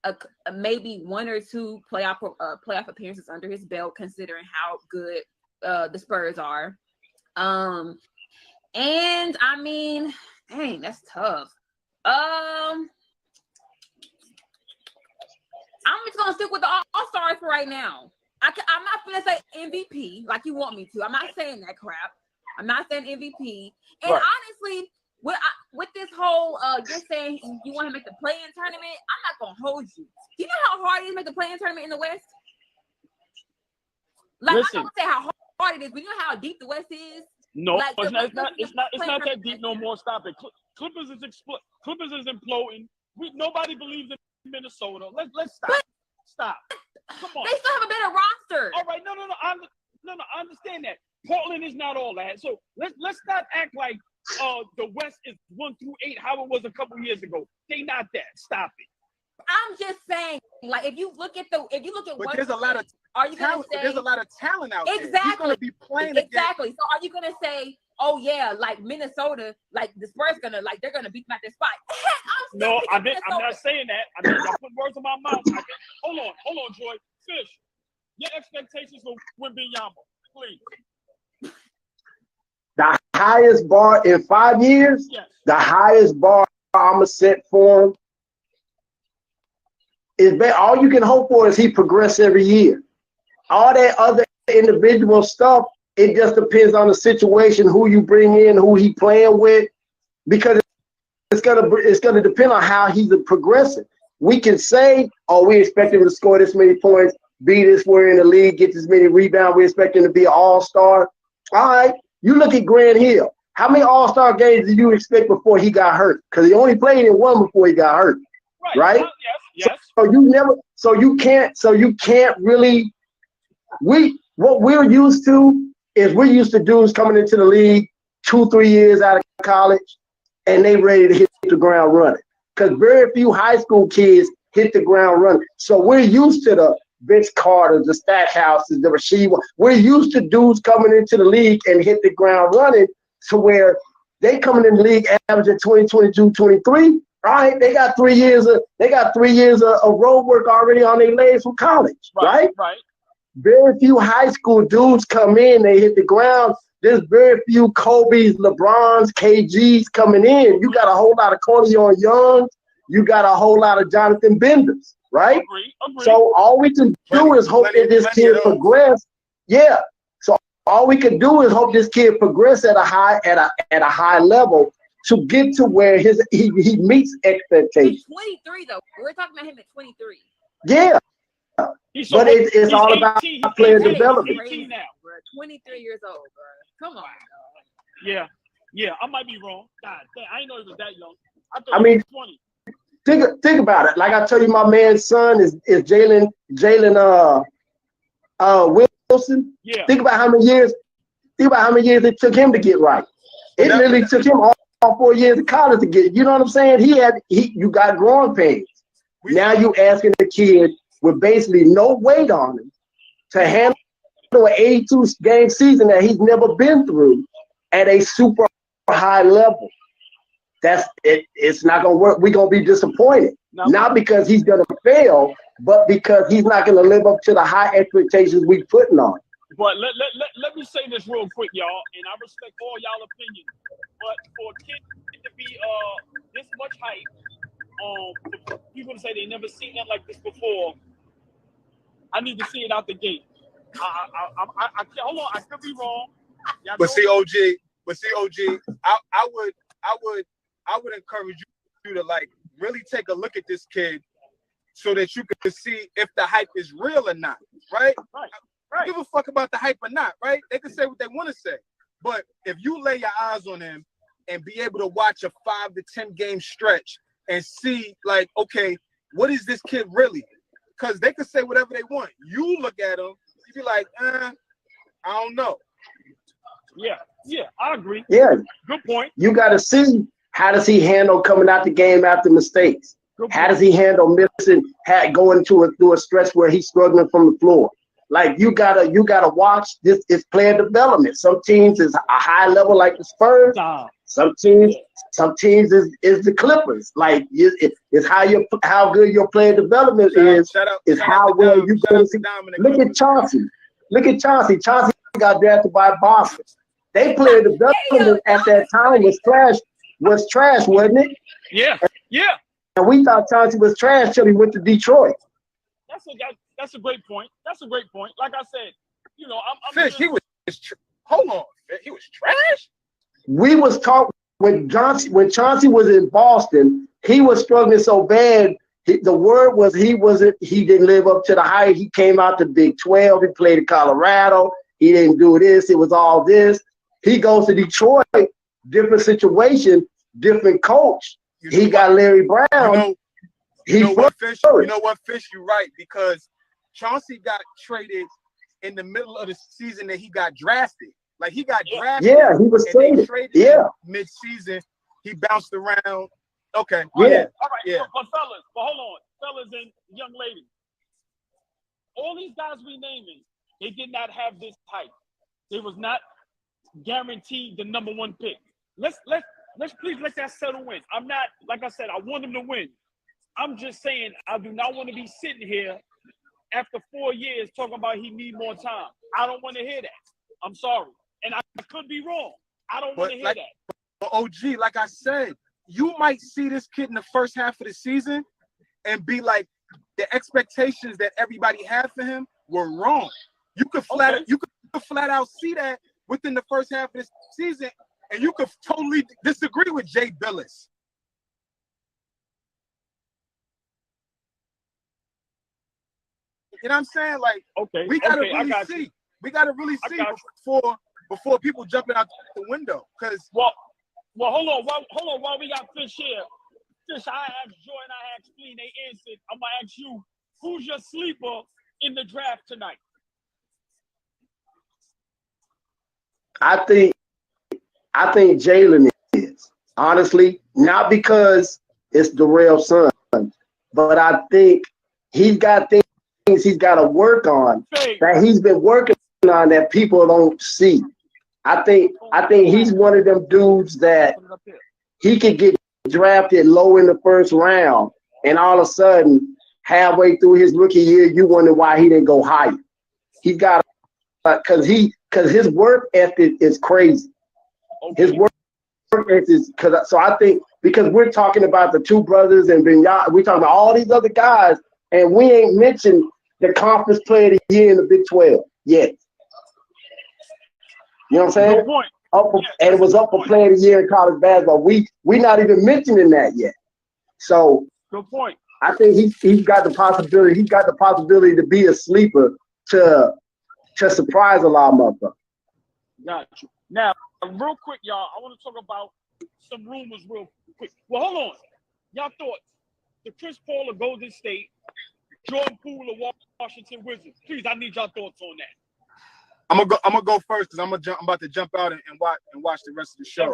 a maybe 1 or 2 playoff appearances under his belt, considering how good the Spurs are. And I mean, dang, that's tough. I'm just gonna stick with the all-stars for right now. I'm not gonna say MVP like you want me to. I'm not saying that crap. I'm not saying MVP. And honestly, with this whole you're saying you want to make the play-in tournament, I'm not gonna hold you. Do you know how hard it is to make the play-in tournament in the West? Like, I'm not gonna say how hard it is, but you know how deep the West is. No, like, it's not that deep no more. Stop it. Clippers is imploding. Nobody believes in Minnesota. Let's stop. Stop. Come on. They still have a better roster. All right, no. I understand that. Portland is not all that. So let's not act like the West is 1 through 8, how it was a couple years ago. They not that. Stop it. I'm just saying, like, if you look at but there's a lot of talent. There's a lot of talent out there. Exactly. He's gonna be playing exactly. So are you gonna say, oh yeah, like Minnesota, like the Spurs they're gonna beat them at their spot? No, I'm not saying that. I mean, I put words in my mouth. Hold on, Joy. Fish, your expectations for Wembanyama, please. The highest bar in 5 years, yes. The highest bar I'm going to set for him is all you can hope for is he progress every year. All that other individual stuff, it just depends on the situation, who you bring in, who he playing with, because it's gonna depend on how he's progressing. We can say, oh, we expect him to score this many points, be this way in the league, get this many rebounds, we expect him to be an all-star. All right, you look at Grant Hill. How many all-star games did you expect before he got hurt? Because he only played in 1 before he got hurt. Right? Yes. So you can't really. What we're used to is dudes coming into the league 2-3 years out of college, and they ready to hit the ground running. Because very few high school kids hit the ground running. So we're used to the Vince Carters, the Stackhouses, the Rasheed. We're used to dudes coming into the league and hit the ground running, to where they coming in the league averaging 20, 22, 23. Right, they got 3 years of road work already on their legs from college, right? Right. Very few high school dudes come in, they hit the ground. There's very few Kobe's, LeBron's, KG's coming in. You got a whole lot of Corleone Youngs. You got a whole lot of Jonathan Benders, right? Agree. So all we can do is hope that this kid progress. Yeah. So all we can do is hope this kid progress at a high level, to get to where he meets expectations. He's 23 though. We're talking about him at 23. Yeah. But it's all about player development. He's 18 now. 23 years old, bro. Come on, dog. Yeah, I might be wrong. God damn, I didn't know he was that young. I mean, he was 20. Think about it. Like I tell you, my man's son is Jalen Wilson. Yeah. Think about how many years it took him to get right. It literally took him all 4 years of college to get. You know what I'm saying? You got growing pains. Now you asking the kid with basically no weight on him to handle an 82 game season that he's never been through at a super high level. It's not gonna work. We're gonna be disappointed. Not because he's gonna fail, but because he's not gonna live up to the high expectations we putting on. But let me say this real quick, y'all, and I respect all y'all opinions. But for a kid to be this much hype, for people to say they never seen nothing like this before, I need to see it out the gate. I hold on, I could be wrong. But see, OG, I would encourage you to like really take a look at this kid so that you can see if the hype is real or not, right? Right. Give a fuck about the hype or not, right? They can say what they want to say. But if you lay your eyes on him and be able to watch a 5 to 10 game stretch and see like, okay, what is this kid really? Because they can say whatever they want. You look at him, you be like, I don't know. Yeah, I agree. Yeah. Good point. You got to see how does he handle coming out the game after mistakes? How does he handle missing, going through a stretch where he's struggling from the floor? Like you gotta watch this. It's player development. Some teams is a high level like the Spurs. Some teams is the Clippers. Like it's how good your player development is how well you going to see. Look at Chauncey. Chauncey got drafted by Boston. They player development at that time was trash, wasn't it? Yeah. And we thought Chauncey was trash till he went to Detroit. That's a great point. Like I said, I'm Fish, he was hold on. He was trash. We was talking when Chauncey was in Boston, he was struggling so bad. The word was he didn't live up to the hype. He came out to Big 12. He played in Colorado. He didn't do this. It was all this. He goes to Detroit, different situation, different coach. He got Larry Brown. You know what, Fish? You're right, because Chauncey got traded in the middle of the season that he got drafted. Like he got drafted. Yeah, he was traded. Mid-season, he bounced around. Okay. All right. Yeah. But hold on, fellas and young ladies. All these guys we naming, they did not have this hype. They was not guaranteed the number one pick. Let's please let that settle in. I'm not, like I said, I want him to win. I'm just saying I do not want to be sitting here after 4 years talking about he need more time. I don't want to hear that. I'm sorry. And I could be wrong. I don't want to hear that. But OG, like I said, you might see this kid in the first half of the season and be like, the expectations that everybody had for him were wrong. You could flat out see that within the first half of the season, and you could totally disagree with Jay Billis. You know what I'm saying? Like, we gotta really see. We gotta really see before people jumping out the window. Cause well, hold on while we got Fish here. Fish, I asked Joy and I asked Clean, they answered. I'm gonna ask you, who's your sleeper in the draft tonight? I think Jalen is, honestly, not because it's Darrell's son, but I think he's got things he's got to work on that he's been working on that people don't see. I think he's one of them dudes that he could get drafted low in the first round, and all of a sudden, halfway through his rookie year, you wonder why he didn't go higher. He got because his work ethic is crazy. His work ethic is so I think because we're talking about the two brothers and Vinyard, we're talking about all these other guys, and we ain't mentioned the conference player of the year in the Big 12 yet. You know what I'm saying? Good point. And it was up for player of the year in college basketball. We not even mentioning that yet. So good point. I think he's got the possibility. He's got the possibility to be a sleeper to surprise a lot of motherfuckers. Got you. Now, real quick, y'all, I want to talk about some rumors real quick. Well, hold on. Y'all thoughts? The Chris Paul of Golden State, Jordan Poole of Washington Wizards. Please, I need y'all thoughts on that. I'm gonna go first because I'm about to jump out and watch the rest of the show.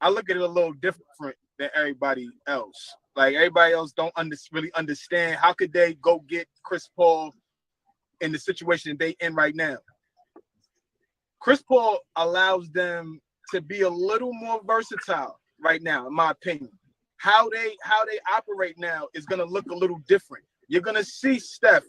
I look at it a little different than everybody else. Like everybody else don't really understand how could they go get Chris Paul in the situation they in right now. Chris Paul allows them to be a little more versatile right now, in my opinion. How they operate now is gonna look a little different. You're gonna see Steph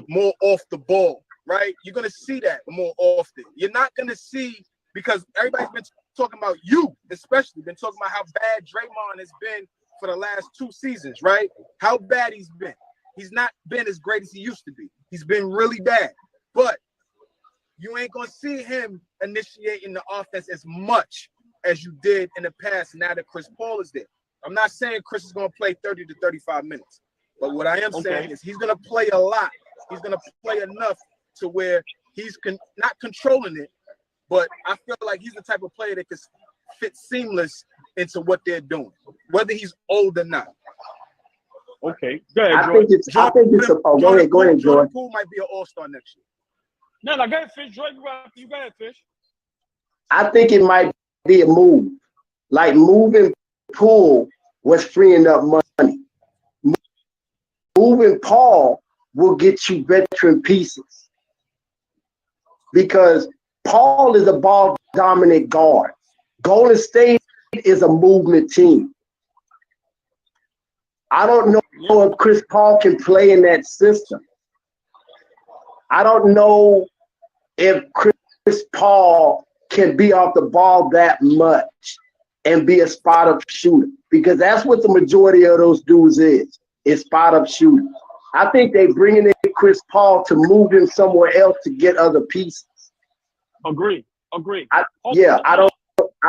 more off the ball, right? You're gonna see that more often. You're not gonna see, because everybody's been talking about, you especially been talking about how bad Draymond has been for the last 2 seasons, right? How bad he's been. He's not been as great as he used to be. He's been really bad. But you ain't gonna see him initiating the offense as much as you did in the past now that Chris Paul is there. I'm not saying Chris is gonna play 30 to 35 minutes. But what I am saying is he's gonna play a lot. He's gonna play enough to where he's not controlling it, but I feel like he's the type of player that can fit seamless into what they're doing, whether he's old or not. Okay, go ahead, I think it's go ahead, Jordan. Jordan Poole might be an all-star next year. No, go ahead, Fish. Jordan, you go ahead, Fish. I think it might be a move. Like moving Poole was freeing up money. Moving Paul will get you veteran pieces. Because Paul is a ball dominant guard. Golden State is a movement team. I don't know if Chris Paul can play in that system. I don't know if Chris Paul can be off the ball that much and be a spot-up shooter, because that's what the majority of those dudes is spot-up shooters. I think they bringing in Chris Paul to move him somewhere else to get other pieces. Agree. I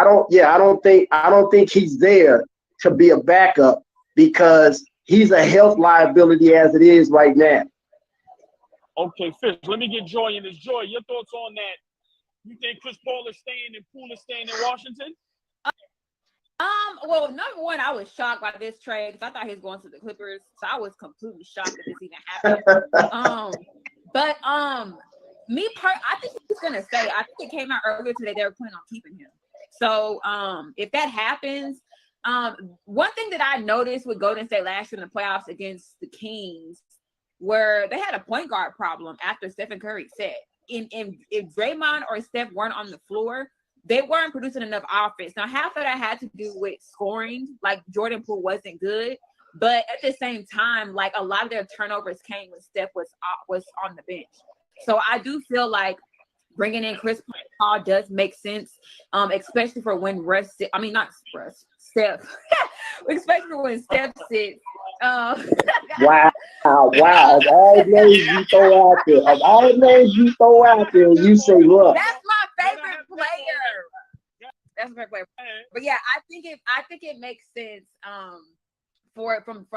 don't think he's there to be a backup, because he's a health liability as it is right now. Okay, Fish, let me get Joy in this. Joy, your thoughts on that? You think Chris Paul is staying and Poole is staying in Washington? Well, number one, I was shocked by this trade because I thought he was going to the Clippers, so I was completely shocked that this even happened. I think he's gonna stay. I think it came out earlier today they were planning on keeping him. So, if that happens, one thing that I noticed with Golden State last year in the playoffs against the Kings, where they had a point guard problem after Stephen Curry said, if Draymond or Steph weren't on the floor, they weren't producing enough offense. Now, half of that had to do with scoring, like Jordan Poole wasn't good, but at the same time, like a lot of their turnovers came when Steph was on the bench. So I do feel like bringing in Chris Paul does make sense, especially for when Steph, especially for when Steph sits. Wow. Of all names you throw out there, you say, look. That's my favorite player. That's my favorite player. But yeah, I think it makes sense from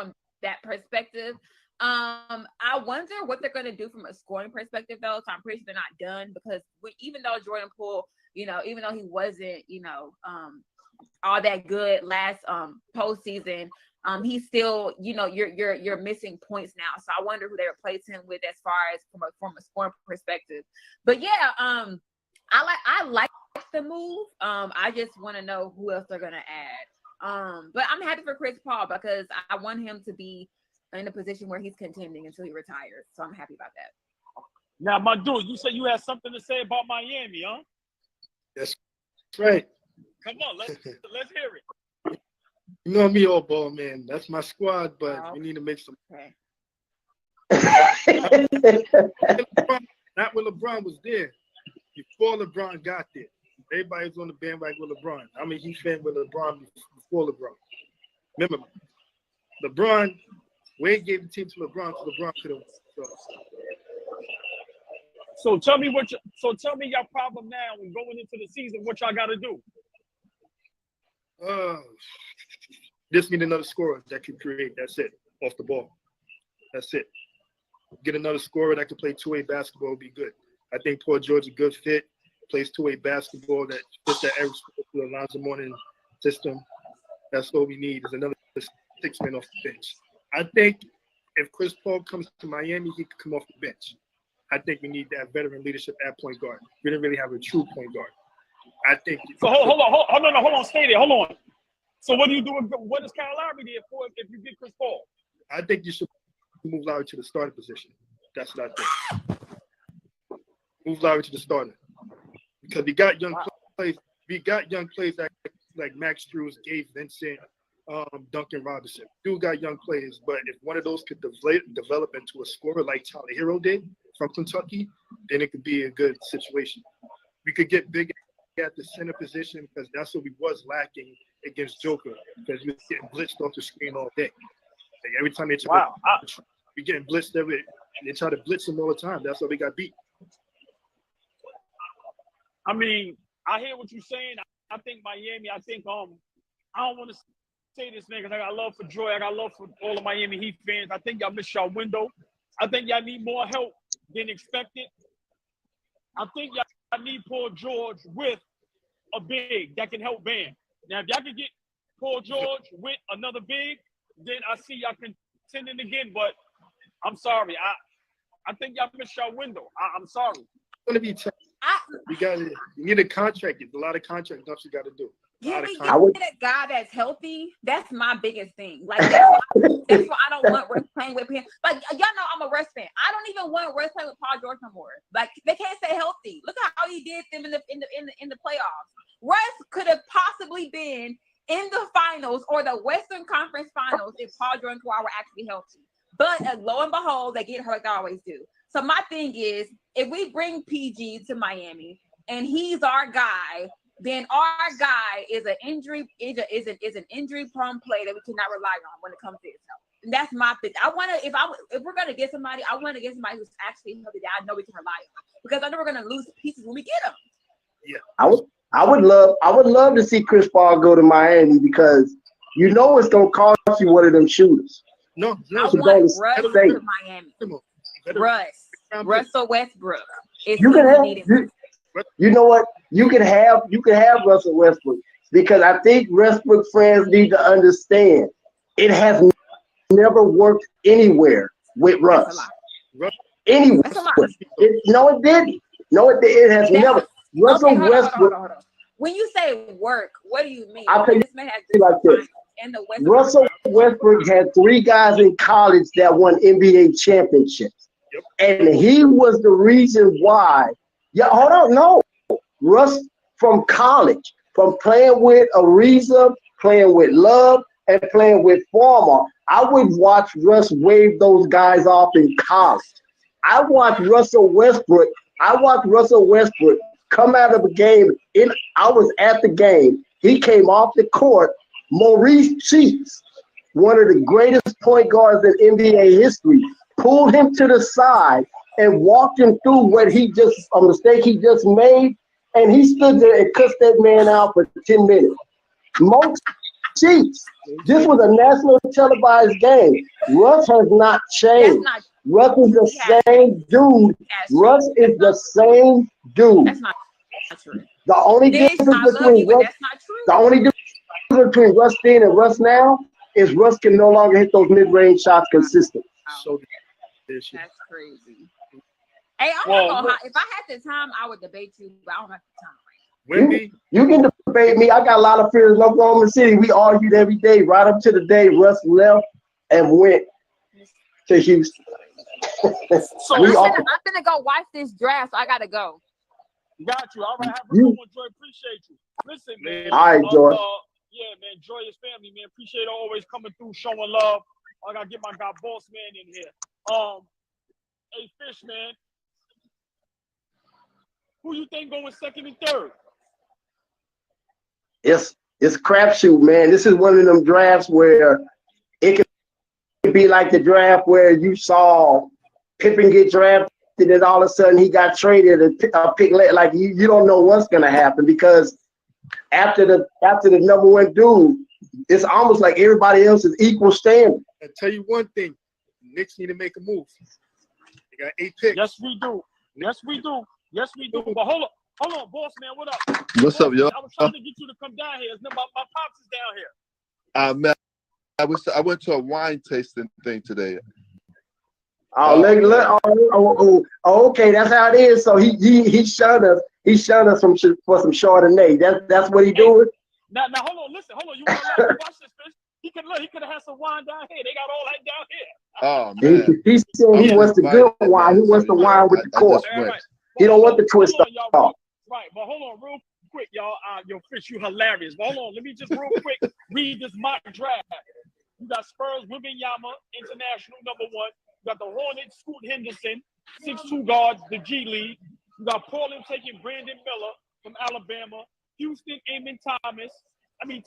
that perspective. I wonder what they're going to do from a scoring perspective, though. So I'm pretty sure they're not done, because even though Jordan Poole, even though he wasn't, all that good last postseason, he's still, you're missing points now. So I wonder who they replace him with as far as from a scoring perspective. But yeah, I like the move. I just want to know who else they're gonna add. But I'm happy for Chris Paul because I want him to be in a position where he's contending until he retires. So I'm happy about that. Now, my dude, you said you had something to say about Miami, huh? That's right. Come on, let's hear it. You know me, all ball man. That's my squad, but we need to make some. Okay. Not when LeBron was there. Before LeBron got there, everybody's on the bandwagon with LeBron. I'm a huge fan with LeBron before LeBron. Remember, LeBron, Wade gave the team to LeBron, so LeBron could have. So tell me your problem now when going into the season. What y'all got to do? Just need another scorer that can create. That's it. Off the ball. That's it. Get another scorer that can play two-way basketball would be good. I think Paul George is a good fit. Plays two-way basketball that fits that every to Alonzo Mourning system. That's what we need is another 6 men off the bench. I think if Chris Paul comes to Miami, he could come off the bench. I think we need that veteran leadership at point guard. We didn't really have a true point guard. I think. So hold on, stay there. Hold on. So what do you do? What is Kyle Lowry there for if you get Chris Paul? I think you should move Lowry to the starting position. That's what I think. Move Lowry to the starter because we got young players. We got young players like Max Strus, Gabe Vincent, Duncan Robinson. Dude got young players, but if one of those could develop into a scorer like Tyler Hero did from Kentucky, then it could be a good situation. We could get big at the center position because that's what we was lacking against Joker because we was getting blitzed off the screen all day. Like every time they try we getting blitzed they try to blitz him all the time. That's why we got beat. I mean, I hear what you're saying. I think Miami, I don't want to say this, man, because I got love for Joy. I got love for all of Miami Heat fans. I think y'all missed y'all window. I think y'all need more help than expected. I think y'all need Paul George with a big that can help Bam. Now, if y'all can get Paul George with another big, then I see y'all contending again. But I'm sorry. I think y'all missed y'all window. I'm sorry. It's going to be tough. You need a contract. There's a lot of contract stuff you got to do. Can we get a guy that's healthy? That's my biggest thing. Like that's why I don't want Russ playing with him. Like y'all know I'm a Russ fan. I don't even want Russ playing with Paul George no more. Like they can't stay healthy. Look at how he did them in the playoffs. Russ could have possibly been in the finals or the Western Conference Finals if Paul George and Kawhi were actually healthy. But lo and behold, they get hurt like they always do. So my thing is, if we bring PG to Miami and he's our guy, then our guy is an injury prone play that we cannot rely on when it comes to his health. And that's my thing. If we're gonna get somebody, I want to get somebody who's actually healthy that I know we can rely on because I know we're gonna lose pieces when we get them. Yeah, I would love to see Chris Paul go to Miami because you know it's gonna cost you one of them shooters. No, I want Russ to Miami. Russell Westbrook. You know what? You can have Russell Westbrook because I think Westbrook fans need to understand it has never worked anywhere with Russ. Anywhere. It didn't. No, it has never. Russell Westbrook. Hold on. When you say work, what do you mean? I'll tell you this man has like this. Russell Westbrook had 3 guys in college that won NBA championships. Yep. And he was the reason why. Yeah, hold on. No. Russ from college, from playing with Ariza, playing with Love, and playing with Farmer. I would watch Russ wave those guys off in college. I watched Russell Westbrook come out of a game. I was at the game. He came off the court. Maurice Cheeks, one of the greatest point guards in NBA history, pulled him to the side and walked him through a mistake he just made. And he stood there and cussed that man out for 10 minutes. Most Cheeks. This was a national televised game. Russ has not changed. Russ is the same dude. Russ is the same dude. That's not true. The only difference between Russ then and Russ now is Russ can no longer hit those mid-range shots consistently. So that's crazy. Hey, I'm not gonna if I had the time, I would debate you, but I don't have the time. You can debate me. I got a lot of fears in Oklahoma City. We argued every day, right up to the day Russ left and went to Houston. So I'm gonna go watch this draft, so I gotta go. Got you. All right, have a good one, Joy. Appreciate you. Listen, man. All right, Joy. Yeah, man. Joyous family, man. Appreciate always coming through, showing love. I gotta get my guy Boss Man in here. Hey, Fish, man. Who you think going second and third? It's crapshoot, man. This is one of them drafts where it could be like the draft where you saw Pippen get drafted and all of a sudden he got traded and pick like you don't know what's gonna happen because after the number 1 dude, it's almost like everybody else is equal standard. I'll tell you one thing, Knicks need to make a move. They got 8 picks. Yes, we do. Yes, we do. But hold on, boss man. What up? What's up, yo? I was trying to get you to come down here. My pops is down here. Man, I went to a wine tasting thing today. Okay, that's how it is. So he shunned us. He shunned us for some Chardonnay. That's what he doing. Now hold on. Listen, hold on. You want to watch this, fish? He could have had some wine down here. They got all that down here. Oh man. He said he wants the good wine. He wants the wine with the cork. He don't want the twist off. Right, but hold on real quick, y'all. Yo, Fish, you hilarious. But hold on, let me just real quick read this mock draft. You got Spurs, Wembanyama, international #1. You got the Hornets, Scoot Henderson, 6'2" guards, the G League. You got Portland taking Brandon Miller from Alabama. Houston,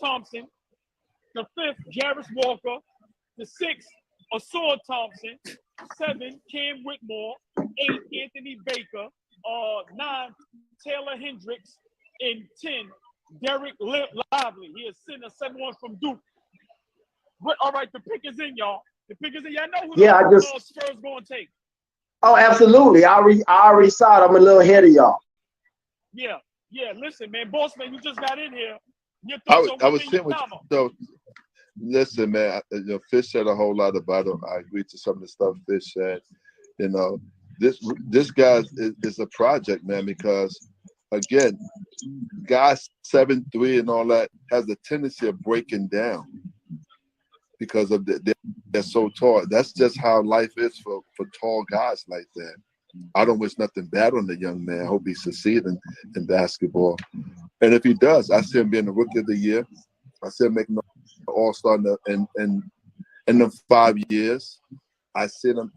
Thompson. The 5th, Jarris Walker. The 6th, Asor Thompson. 7, Cam Whitmore. 8, Anthony Baker. 9, Taylor Hendricks. And 10, Derek Lively. He is sitting a 7-1 from Duke. But, all right, the pick is in, y'all. The pick is in. Y'all know who the Spurs going to take. Oh, absolutely. I already saw it. I'm a little ahead of y'all. Yeah. Listen, man. Boss man, you just got in here. I was sitting with you. So, listen, man. Fish said a whole lot about him. I agree to some of the stuff Fish said. You know, this guy is a project, man, because, again, guys 7'3" and all that has a tendency of breaking down because of they're so tall. That's just how life is for tall guys like that. I don't wish nothing bad on the young man. I hope he succeeds in basketball. And if he does, I see him being the Rookie of the Year. I see him making an All-Star in the 5 years. I see him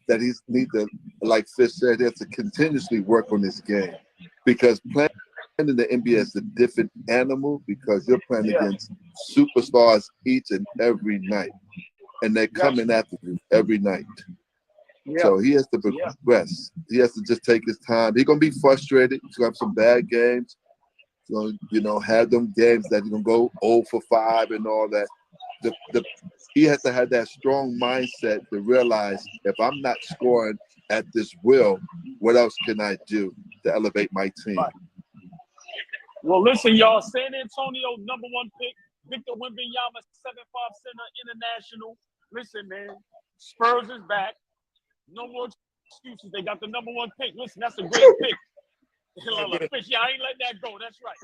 that he needs to, like Fish said, he has to continuously work on his game, because playing in the NBA is a different animal, because you're playing against superstars each and every night, and they're coming after you every night. So he has to progress. He has to just take his time. He's gonna be frustrated. He's gonna have some bad games. He's gonna, have them games that he's gonna go 0 for 5 and all that. He has to have that strong mindset to realize, if I'm not scoring at this will, what else can I do to elevate my team? Well, listen, y'all. San Antonio #1 pick, Victor Wembanyama, 7'5" center, international. Listen, man. Spurs is back. No more excuses. They got the #1 pick. Listen, that's a great pick. Fish, I ain't letting that go. That's right.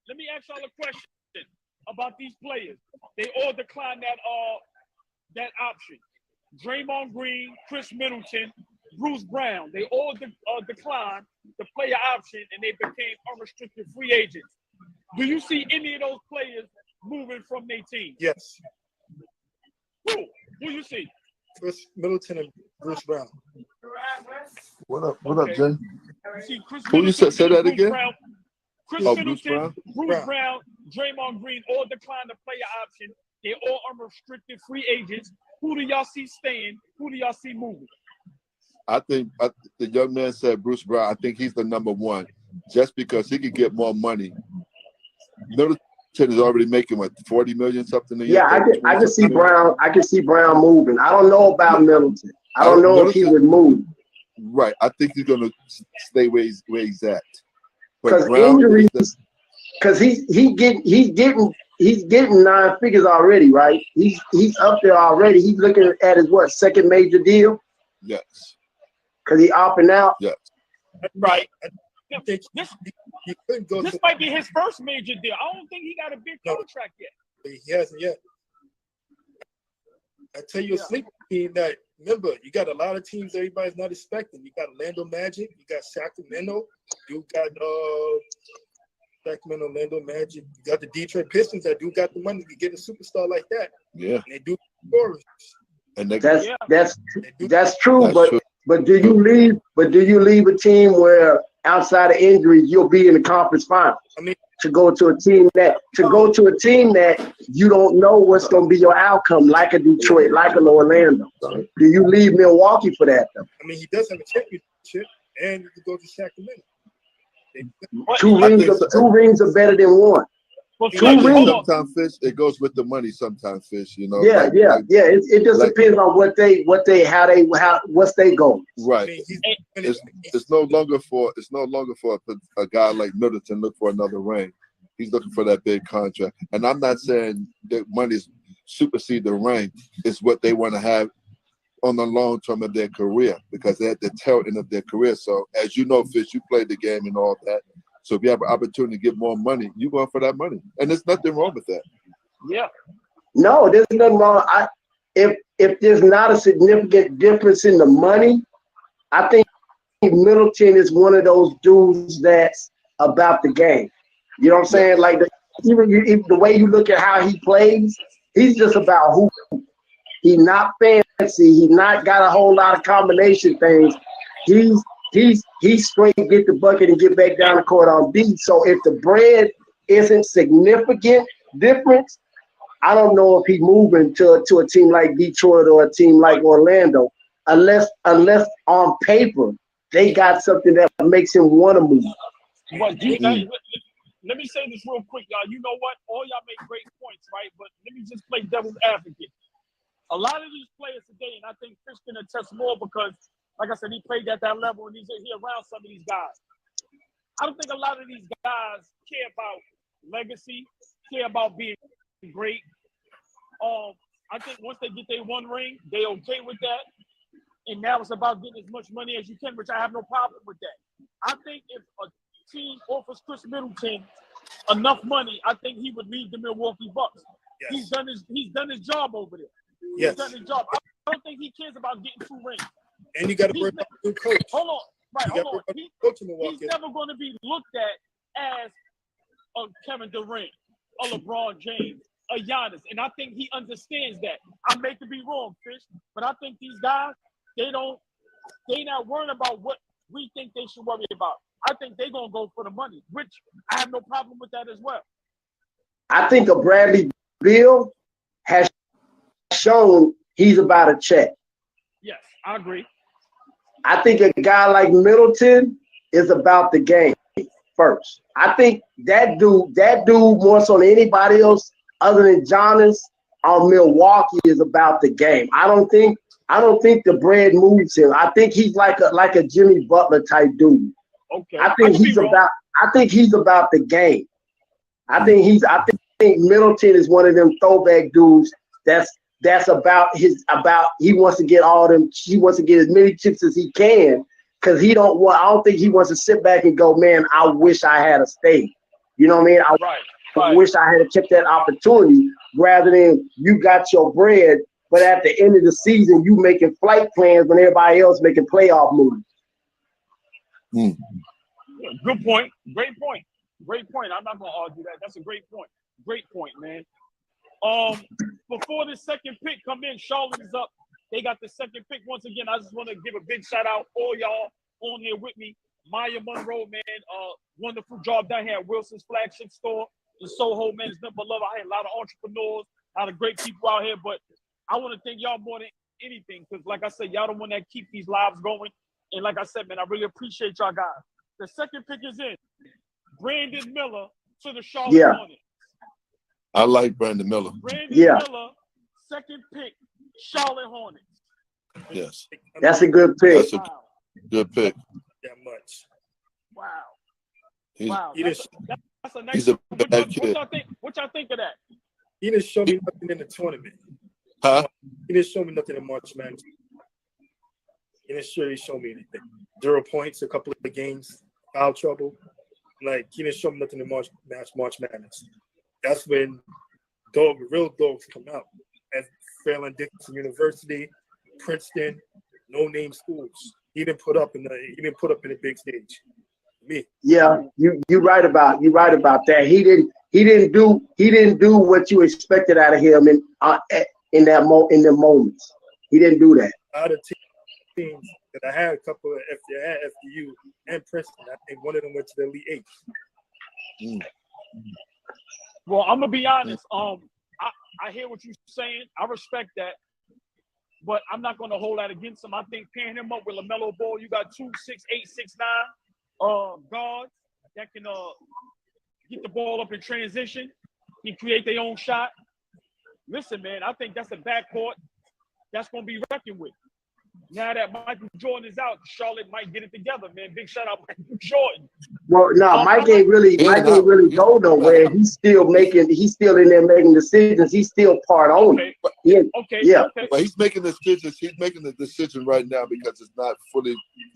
Let me ask y'all a question about these players. They all declined that option. Draymond Green, Chris Middleton, Bruce Brown. They all declined the player option, and they became unrestricted free agents. Do you see any of those players moving from their team? Yes. Who you see? Chris Middleton and Bruce Brown. What up, Jay? Who you say that again? Brown, Chris Middleton, Bruce Brown, Draymond Green all declined the player option. They're all unrestricted free agents. Who do y'all see staying? Who do y'all see moving? I think the young man said Bruce Brown. I think he's the #1, just because he could get more money. Middleton is already making what, 40 million something a year. Yeah, I can see Brown. I can see Brown moving. I don't know about Middleton. I don't know if he would move. Right. I think he's gonna stay where he's at. Because injuries. Because he's getting 9 figures already, right? He's up there already. He's looking at his second major deal. Yes. Because he opting out. Yes. Right. This might be his first major deal. I don't think he got a big contract yet. He hasn't yet. I tell you, a sleeper team that, remember, you got a lot of teams everybody's not expecting. You got Orlando Magic, you got Sacramento, you got Sacramento, Orlando Magic, you got the Detroit Pistons that do got the money to get a superstar like that. Yeah. And they do scorers. And that's true, but do you leave a team where outside of injuries you'll be in the conference finals? I mean, to go to a team that you don't know what's going to be your outcome, like a Detroit, like an Orlando. Do you leave Milwaukee for that though? I mean, he does have a championship, and you can go to Sacramento. Two rings are better than one. Sometimes Fish, it goes with the money. Sometimes Fish, you know. Yeah. It just depends on what's they goal. Right. It's no longer for a guy like Middleton look for another ring. He's looking for that big contract. And I'm not saying that money's supersede the ring. It's what they want to have on the long term of their career, because they're at the tail end of their career. So as you know, Fish, you played the game and all that. So if you have an opportunity to get more money, you're going for that money. And there's nothing wrong with that. Yeah. No, there's nothing wrong. If there's not a significant difference in the money, I think Middleton is one of those dudes that's about the game. You know what I'm saying? Like even the way you look at how he plays, he's just about hoop. He's not fancy. He's not got a whole lot of combination things. He's straight get the bucket and get back down the court on beat. So if the bread isn't significant difference, I don't know if he's moving to a team like Detroit or a team like Orlando, unless on paper they got something that makes him want to move. But let me say this real quick, y'all. You know what? All y'all make great points, right? But let me just play devil's advocate. A lot of these players today, and I think Chris can attest more because, like I said, he played at that level and he's around some of these guys. I don't think a lot of these guys care about legacy, care about being great. I think once they get their one ring, they okay with that. And now it's about getting as much money as you can, which I have no problem with that. I think if a team offers Chris Middleton enough money, I think he would leave the Milwaukee Bucks. Yes. He's done his job over there. He's done his job. I don't think he cares about getting 2 rings. And you got to bring up a new coach. Hold on. He's never going to be looked at as a Kevin Durant, a LeBron James, a Giannis. And I think he understands that. I may be wrong, Fish, but I think these guys, they not worrying about what we think they should worry about. I think they're going to go for the money, which I have no problem with that as well. I think a Bradley Beal has shown he's about a check. Yes, I agree. I think a guy like Middleton is about the game first. I think that dude more so than anybody else other than Giannis on Milwaukee is about the game. I don't think the bread moves him. I think he's like a Jimmy Butler type dude. Okay. I think he's about the game. I think Middleton is one of them throwback dudes that's about he wants to get as many chips as he can, because I don't think he wants to sit back and go, man, I wish I had stayed. You know what I mean? I wish I had kept that opportunity, rather than you got your bread, but at the end of the season you making flight plans when everybody else making playoff moves. Good point. Great point. I'm not gonna argue that. That's a great point. Great point, man. Before the second pick come in, Charlotte is up. They got the second pick. Once again, I just want to give a big shout out all y'all on here with me. Maya Monroe, man, wonderful job down here at Wilson's Flagship store in Soho, man. It's nothing but love. I had a lot of entrepreneurs, a lot of great people out here, but I want to thank y'all more than anything, because like I said, y'all the one that keep these lives going. And like I said, man, I really appreciate y'all guys. The second pick is in. Brandon Miller to the Charlotte Hornets. I like Brandon Miller. Miller, second pick, Charlotte Hornets. Yes. That's a good pick. That's a good pick. That much. Wow. That's a nice. He's a bad kid. What y'all think of that? He didn't show me nothing in the tournament. Huh? He didn't show me nothing in March Madness. He didn't really show me anything. 0 points, a couple of games, foul trouble. Like, he didn't show me nothing in March Madness. That's when real dogs come out. At Fairleigh Dickinson University, Princeton, no-name schools. He didn't put up in the big stage. Me. Yeah, you right about that. He didn't do what you expected out of him in the moments. He didn't do that. Out of teams that I had, a couple of FDU and Princeton, I think one of them went to the Elite Eight. Well, I'm gonna be honest. I hear what you're saying. I respect that, but I'm not gonna hold that against him. I think pairing him up with LaMelo Ball, you got 2 6'8", 6'9" guards that can get the ball up in transition. He create their own shot. Listen, man, I think that's a backcourt that's going to be reckoned with. Now that Michael Jordan is out, Charlotte might get it together, man. Big shout out Michael Jordan. Well, no, Mike ain't really go nowhere. He's still in there making decisions. He's still part owner. Okay. But he's making decisions. He's making the decision right now because it's not fully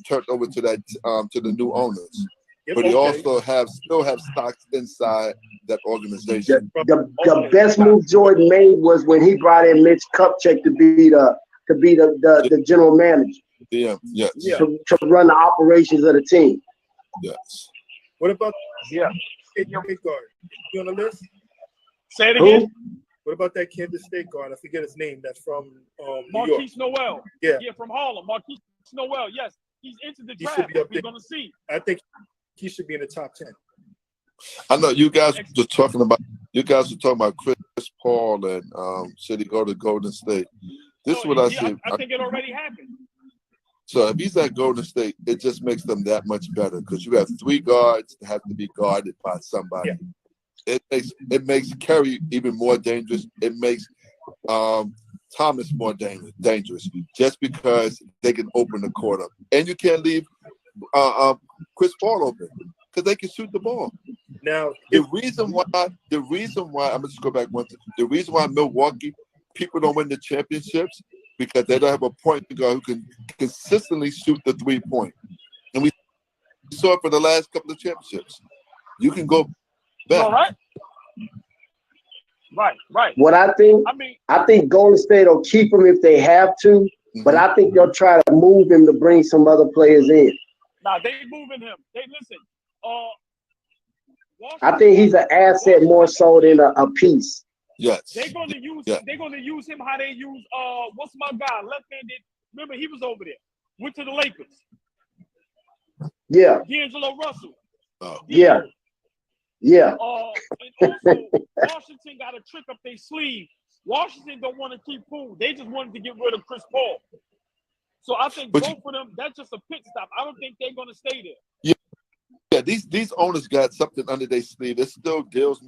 turned over to the new owners. But he also still have stocks inside that organization. The best move Jordan made was when he brought in Mitch Kupchak to be the general manager. Yeah. Yes. To run the operations of the team. Yes. What about State guard? You on the list? Say it again. What about that Kansas State guard? I forget his name. That's from Marquise Noel. Yeah, from Harlem. Marquise Noel. Yes, he's into the draft. We're gonna see. I think he should be in the top 10. I know you guys were talking about Chris Paul and should he go to Golden State? This is what I see. I think it already happened. So if he's at Golden State, it just makes them that much better because you have 3 guards that have to be guarded by somebody. Yeah. It makes Curry even more dangerous. It makes Thomas more dangerous just because they can open the court up, and you can't leave Chris Paul open because they can shoot the ball. Now the reason why I'm just go back one thing. The reason why Milwaukee people don't win the championships because they don't have a point guard who can consistently shoot the 3-point. And we saw it for the last couple of championships. You can go back. All right. Right. What I think Golden State will keep him if they have to, but I think they'll try to move him to bring some other players in. Nah, they moving him. They listen. I think he's an asset more so than a piece. Yes. They're gonna use him how they use what's my guy? Left-handed. Remember he was over there. Went to the Lakers. Yeah. D'Angelo Russell. Oh. Yeah. Yeah. And also Washington got a trick up their sleeve. Washington don't want to keep food. They just wanted to get rid of Chris Paul. So I think both of them, that's just a pit stop. I don't think they're gonna stay there. Yeah, these owners got something under their sleeve. There's still deals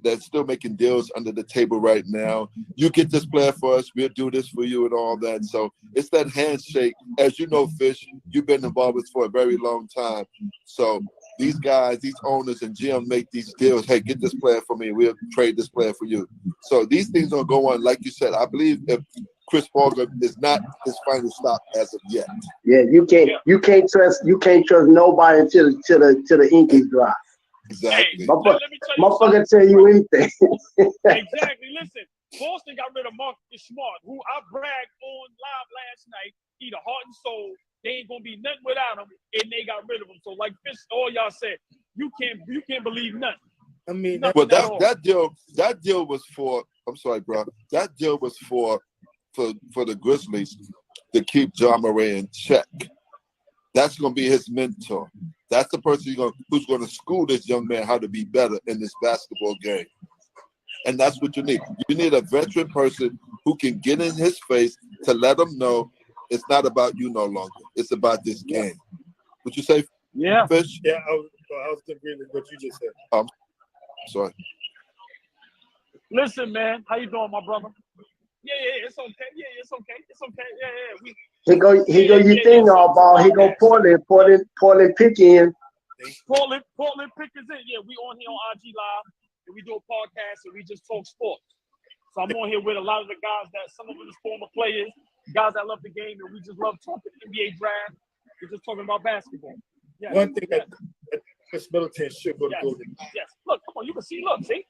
they're still making deals under the table right now. You get this player for us, we'll do this for you and all that. So it's that handshake. As you know, Fish, you've been involved with for a very long time. So these guys, these owners and GM make these deals. Hey, get this player for me. We'll trade this player for you. So these things don't go on. Like you said, I believe if Chris Paul is not his final stop as of yet. Yeah, you can't trust nobody until the ink is dry. Exactly. Motherfucker tell you anything. Exactly. Listen, Boston got rid of Marcus Smart, who I bragged on live last night. He the heart and soul. They ain't gonna be nothing without him, and they got rid of him. So, like Fish, all y'all said, you can't believe nothing. I mean, that deal was for. I'm sorry, bro. That deal was for the Grizzlies to keep John Moran in check. That's going to be his mentor. That's the person who's going to school this young man how to be better in this basketball game. And that's what you need. You need a veteran person who can get in his face to let him know it's not about you no longer. It's about this game. Would you say, Fish? Yeah, I was agreeing with what you just said. Sorry. Listen, man. How you doing, my brother? Yeah, it's okay. Yeah, it's okay. It's okay. Yeah. He go you think all ball. He go Portland pick in. Portland pick is in. Yeah, we on here on IG Live and we do a podcast and we just talk sports. So I'm on here with a lot of the guys that some of them is former players, guys that love the game, and we just love talking NBA draft. We're just talking about basketball. Yeah. One thing that Chris Middleton should go to Golden. Yes. Look, come on, you can see. Look, see.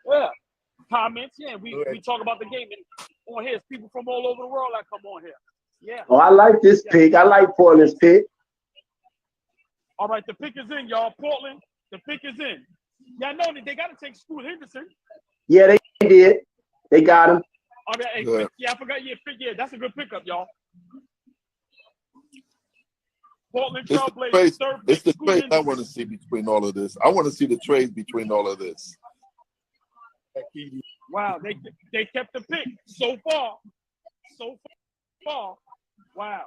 Yeah. Comments, we talk about the game, and on here, it's people from all over the world that come on here. Yeah. Oh, I like this pick. I like Portland's pick. All right, the pick is in, y'all. Portland, the pick is in. Y'all know that they got to take Scoot Henderson. Yeah, they did. They got him. All right, hey, I forgot. Yeah, that's a good pickup, y'all. Portland Trailblazers. It's the trade I want to see between all of this. I want to see the trade between all of this. Wow, they kept the pick so far. Wow.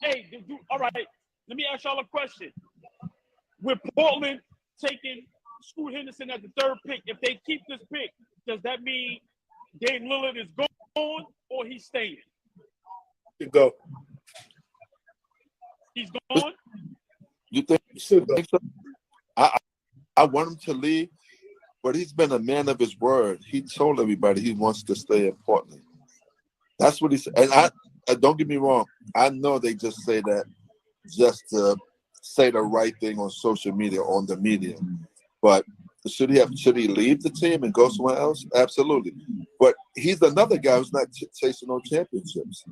Hey, all right. Let me ask y'all a question. With Portland taking Scoot Henderson at the 3rd pick. If they keep this pick, does that mean Dame Lillard is gone or he's staying? To go. He's gone? You think so? I want him to leave, but he's been a man of his word. He told everybody he wants to stay in Portland. That's what he said. And I don't get me wrong. I know they just say that just to say the right thing on social media, on the media. But should he leave the team and go somewhere else? Absolutely. But he's another guy who's not chasing no championships.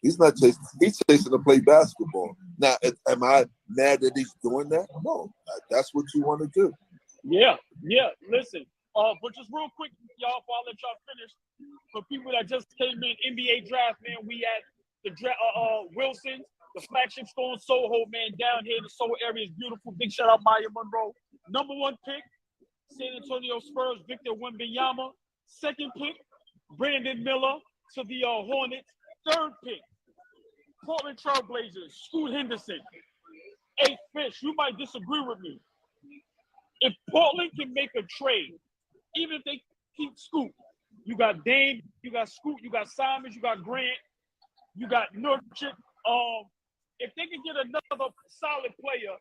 He's not chasing. He's chasing to play basketball. Now, am I mad that he's doing that? No. That's what you want to do. Yeah. Listen, but just real quick, y'all, before I let y'all finish, for people that just came in, NBA draft, man, we at the Wilson's, the Flagship store in Soho, man, down here in the Soho area is beautiful. Big shout out Maya Monroe. Number 1 pick, San Antonio Spurs, Victor Wembanyama. 2nd pick, Brandon Miller to the Hornets. 3rd pick, Portland Trailblazers, Scoot Henderson. 8th Fish, you might disagree with me. If Portland can make a trade, even if they keep Scoot, you got Dame, you got Scoot, you got Simons, you got Grant, you got Nurkic. If they can get another solid player,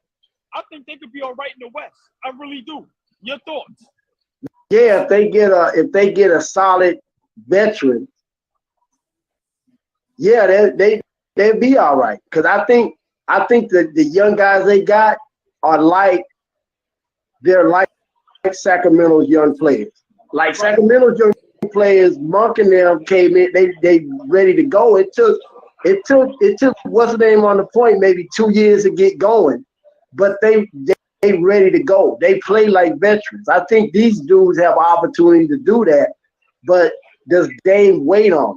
I think they could be all right in the West. I really do. Your thoughts? Yeah, if they get a solid veteran, yeah, they'd be all right. Because I think that the young guys they got are they're like Sacramento's young players. Like Sacramento's young players, Monk and them came in, they ready to go. It took what's the name on the point, maybe 2 years to get going, but they ready to go. They play like veterans. I think these dudes have opportunity to do that, but does Dame wait on?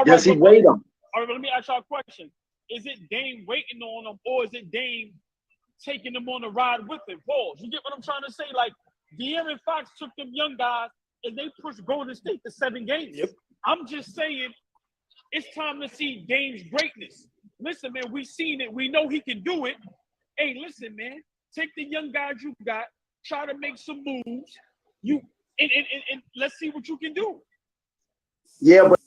Does he wait on? All right, let me ask y'all a question. Is it Dame waiting on them, or is it Dame taking them on a ride with him? Pause. You get what I'm trying to say? Like, De'Aaron Fox took them young guys and they pushed Golden State to 7 games. Yep. I'm just saying, it's time to see Dame's greatness. Listen, man, we've seen it. We know he can do it. Hey, listen, man, take the young guys you got, try to make some moves. And let's see what you can do. Yeah, but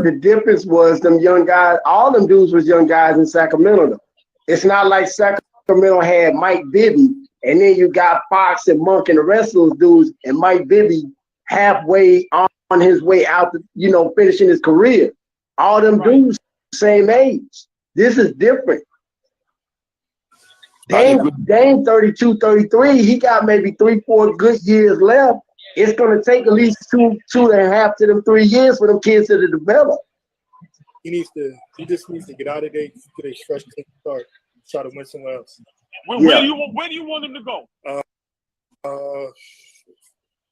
the difference was them young guys, all them dudes was young guys in Sacramento, though. It's not like Sacramento had Mike Bibby, and then you got Fox and Monk and the rest of those dudes, and Mike Bibby halfway on his way out to, finishing his career. All them dudes, same age. This is different. Dame 32, 33, he got maybe 3-4 good years left. It's going to take at least 2.5 to them 3 years for them kids to develop. He just needs to get out of there, get a fresh start, try to win somewhere else. Where do you want him to go?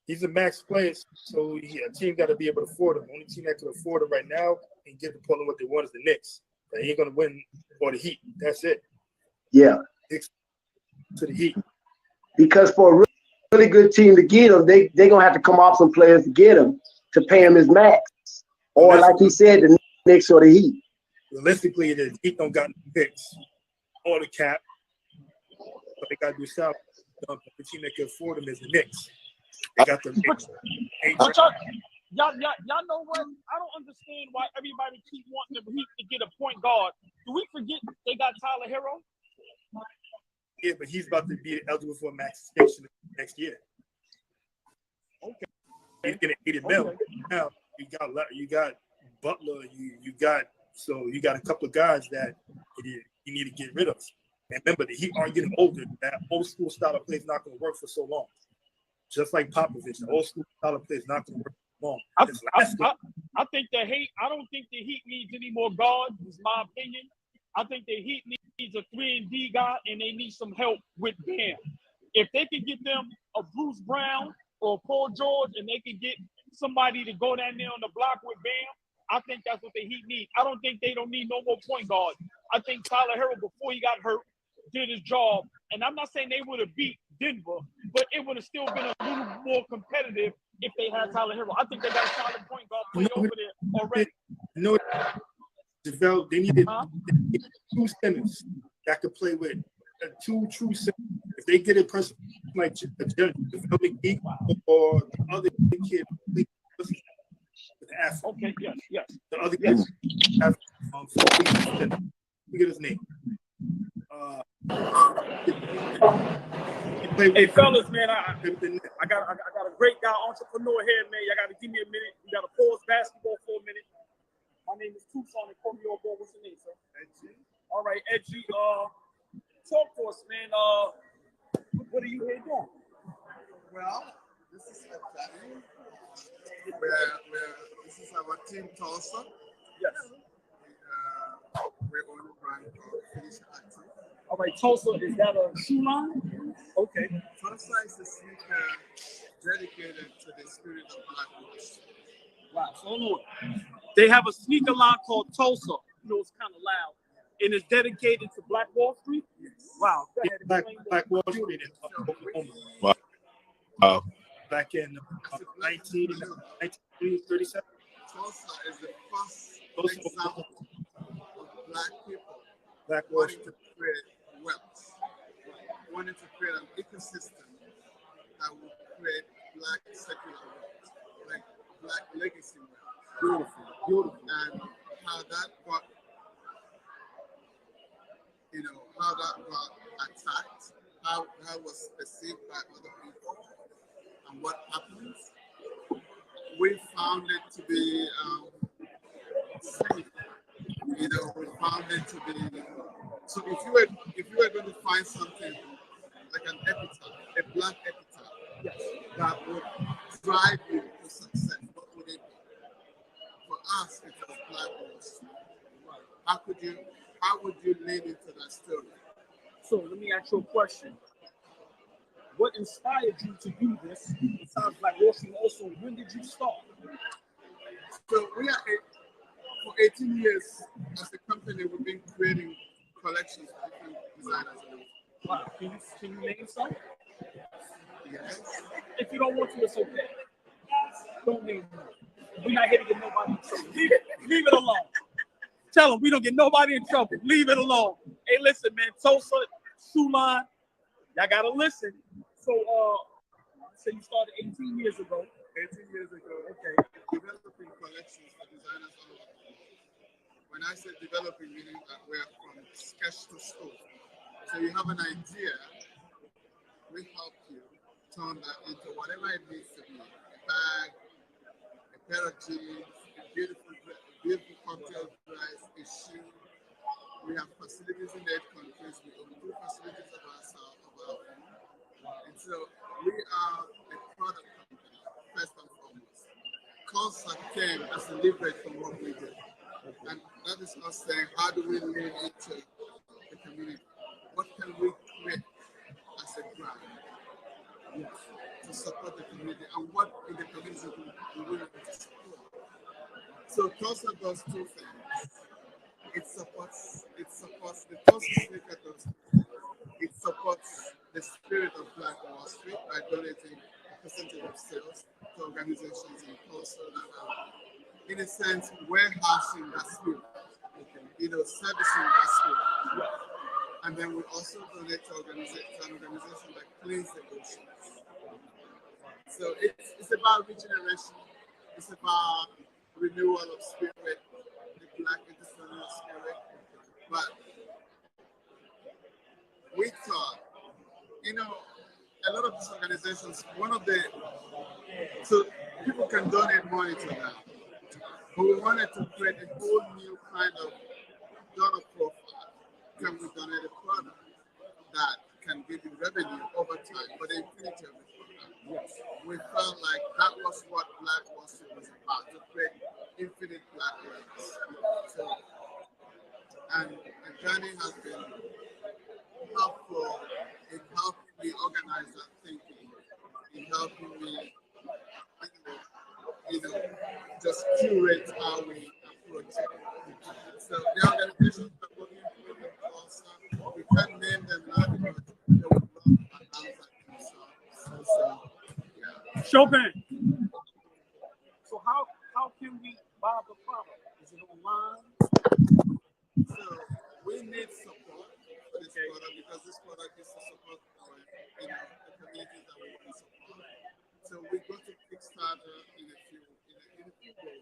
He's a max player, so a team got to be able to afford him. The only team that can afford him right now and give the Portland what they want is the Knicks. They ain't going to win or the Heat. That's it. Yeah. Knicks to the Heat. Because for a really good team to get him, they're going to have to come off some players to get him to pay him his max. Or like he said, the Knicks or the Heat. Realistically, the Heat don't got no picks or the cap. But they got to do something. The team that can afford them is the Knicks. They got the Y'all know what? I don't understand why everybody keep wanting the Heat to get a point guard. Do we forget they got Tyler Hero? Yeah, but he's about to be eligible for a max extension next year. Okay. He's getting $80 million. Now you got Butler. You got a couple of guys that you need to get rid of. And remember, the Heat are getting older. That old school style of play is not going to work for so long. Just like Popovich, the old school style of play is not going to work for long. I think I don't think the Heat needs any more guards, is my opinion. I think the Heat needs a 3-and-D guy, and they need some help with Bam. If they can get them a Bruce Brown or Paul George, and they can get somebody to go down there on the block with Bam, I think that's what the Heat need. I don't think they don't need no more point guards. I think Tyler Hero, before he got hurt, did his job. And I'm not saying they would have beat Denver, but it would have still been a little more competitive if they had Tyler Hero. I think they got a solid point guard play over there already. They needed two centers that could play with two true siblings. If they get a person like the other geek or the other kid, with the African. Okay, yes. The other kid, forget his name. Hey fellas, man, I got a great guy, entrepreneur here, man. Y'all gotta give me a minute. We gotta pause basketball for a minute. My name is Tucson and call me on board. What's your name, sir? Edgy. All right, Edgy. Talk to us, man. What are you here doing? Well, this is exciting. This is our team Tulsa. Yes. We're on the brand called Finish Active. All right, Tulsa, is that a shoe line? Okay. Tulsa is a sneaker dedicated to the spirit of Black Wall Street. Wow, so look, they have a sneaker line called Tulsa. You know, it's kind of loud. And it's dedicated to Black Wall Street? Yes. Wow. Black Wall Street in Oklahoma. Wow. Back in 1937. Tulsa is the first example of Black people wanting to create wealth, wanting to create an ecosystem that will create Black secular wealth, like Black legacy wealth. Beautiful. And how that got attacked, how it was perceived by other people, and what happens. We found it to be safe. We found it to be. So if you were going to find something like an epitaph, a Black epitaph, that would drive you to success, what would it be? For us, it was Black Wall Street. How would you lean into that story? So let me ask you a question. What inspired you to do this? Besides Black Wall Street, also, when did you start? So we are for 18 years as a company, we've been creating collections for different designers. Wow. Can you name some? Yes. If you don't want to, it's okay. Don't name them. We're not here to get nobody in trouble. Leave it alone. Tell them we don't get nobody in trouble. Leave it alone. Hey, listen, man. Tulsa, shoe line. Y'all gotta listen. So, so you started 18 years ago. 18 years ago. Okay. Developing collections for designers all over. When I say developing, meaning that we're from sketch to store. So you have an idea, we help you turn that into whatever it needs to be. A bag, a pair of jeans, a beautiful cocktail dress, a shoe. We have facilities in 8 countries. We own 2 facilities of our own. And so we are a product company, first and foremost. Concept came as a leverage from what we do. And that is us saying, how do we lean into the community? What can we create as a brand to support the community? And what in the community we really want to support? So Tulsa does 2 things. It supports the Tulsa sneaker does. It supports the spirit of Black Wall Street by donating a percentage of sales to organizations in Tulsa that are, in a sense, warehousing that spirit, servicing that spirit. And then we also donate to an organization that cleans the oceans. So it's about regeneration. It's about renewal of spirit, the Black entrepreneurial spirit. But we thought, a lot of these organizations, so people can donate money to them. But we wanted to create a whole new kind of donor profile. Can we donate a product that can give you revenue over time for the infinity of the product? Yes. We felt like that was what Black Wall Street was about, to create infinite Black wealth. So, and the journey has been helpful in helping me organize that thinking, in helping me, just curate how we approach it. So the organizations that we're working with also, we can't name them now because they would love to announce that themselves. So, yeah. Chopin. So how can we buy the product? Is it online? So we need support for this product. product because this product is to support our, the communities that we want to support. So we go to Kickstarter in a few days.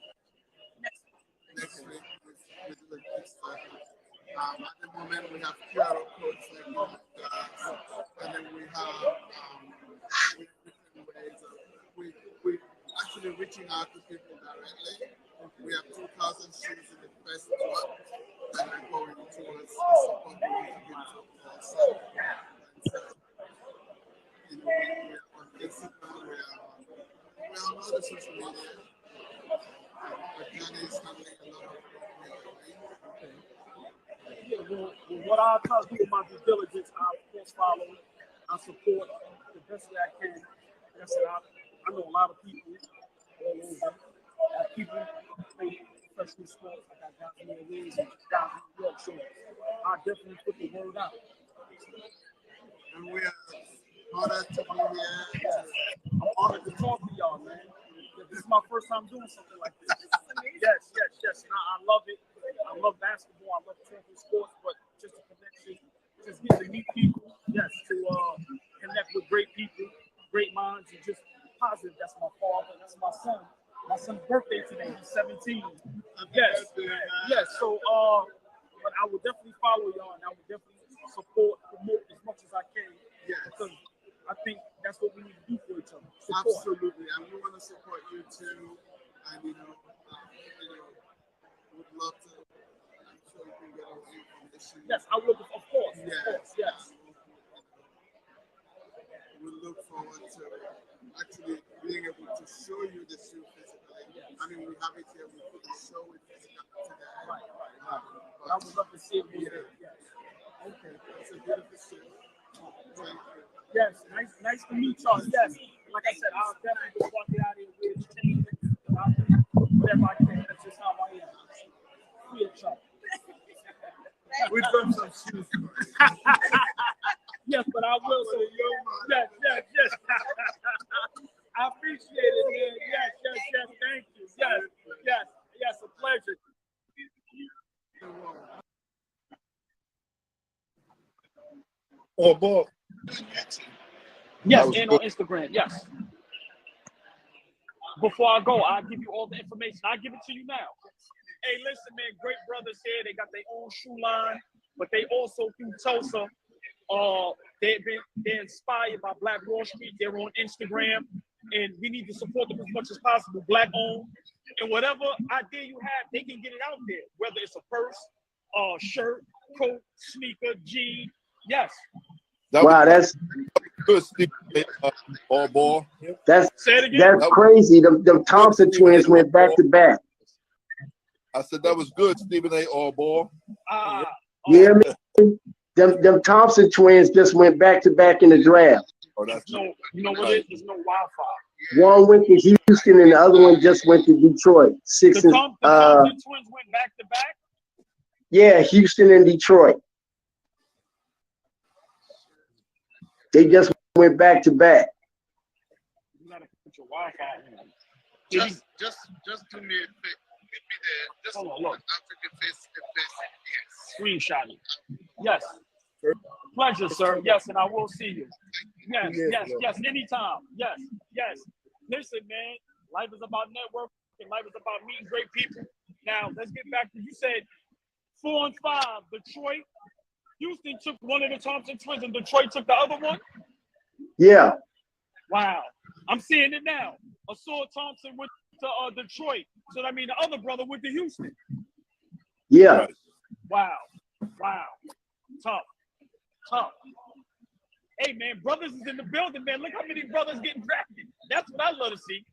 Next week we do a Kickstarter. At the moment we have QR codes like and then we have different ways of we actually reaching out to people directly. We have 2,000 shoes in the first drop, and we're going towards support we want to give to us. We're on Instagram, we're on all the social media. Organic is handling a lot of what I'll try to do with my due diligence, I'll of course follow, I support the best way I can. That's it. I know a lot of people all over. People play professional sports. I got guys in the leagues and guys in New York, so I definitely put the word out. And we are honored to be here. I'm honored to talk to y'all, man. This is my first time doing something like this. Yes. And I love it. I love basketball. I love talking sports, but just a connection, just get to meet people. Yes, to connect with great people, great minds, and just positive. That's my father. That's my son. My son's birthday today. He's 17. Yes. So, but I will definitely follow y'all, and I will definitely support, promote as much as I can. Yeah, because I think that's what we need to do for each other. Support. Absolutely, and we want to support you too. And would love to. I'm sure you can get all the information. Yes, I will. Of course. Yes. We look forward to actually being able to show you the shoe physically. Yes. I mean, we have it here. We couldn't show it physically today. Right. I would love to see it. Yes. Okay. It's a beautiful shoe. Thank you. Yes. Nice to meet y'all. Yes. Like I said, I'll definitely walk it out here with whatever I can. That's just how I am. Free of charge. We've done some shoes. Yes, but I will say, yes. I appreciate it, man. Yes. Thank you. Yes. A pleasure. Oh, boy. Yes, and on Instagram. Yes. Before I go, I'll give you all the information. I'll give it to you now. Hey, listen, man. Great brothers here. They got their own shoe line, but they also through Tulsa. They're inspired by Black Wall Street. They're on Instagram, and we need to support them as much as possible. Black owned, and whatever idea you have, they can get it out there. Whether it's a purse, shirt, coat, sneaker, jean. Yes. Wow, that's good. All ball. That's crazy. The Thompson twins went back to back. I said that was good, Stephen A. All ball. Yeah, man. Them Thompson twins just went back to back in the draft. Oh, that's you know what it is? There's no Wi-Fi. One went to Houston and the other one just went to Detroit. The Thompson twins went back to back? Yeah, Houston and Detroit. They just went back to back. You gotta put your Wi-Fi in. Just do me a favor. Give me the African face. Screenshot it. Yes. Pleasure, sir. Yes, and I will see you. Yes. Anytime. Yes. Listen, man. Life is about networking. Life is about meeting great people. Now, let's get back to, you said 4 and 5, Detroit. Houston took one of the Thompson twins and Detroit took the other one? Yeah. Wow. I'm seeing it now. Assault Thompson went to Detroit. So that means the other brother went to Houston. Yeah. Wow. Tough. Hey, man, brothers is in the building, man. Look how many brothers getting drafted. That's what I love to see.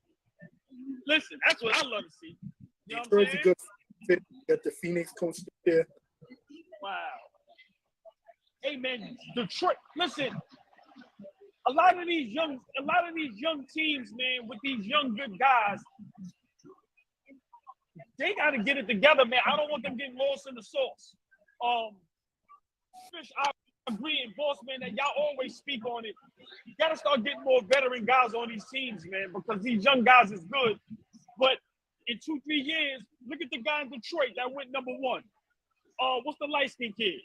Listen, that's what I love to see. You know what I'm saying? A good fit. Got the Phoenix coach there. Wow. Hey, man, Detroit. Listen, a lot of these young teams, man, with these young good guys, they got to get it together, man. I don't want them getting lost in the sauce. Fish, I agree, and boss, man, that y'all always speak on it. You got to start getting more veteran guys on these teams, man, because these young guys is good. But in 2-3 years, look at the guy in Detroit that went number 1. What's the light-skinned kid?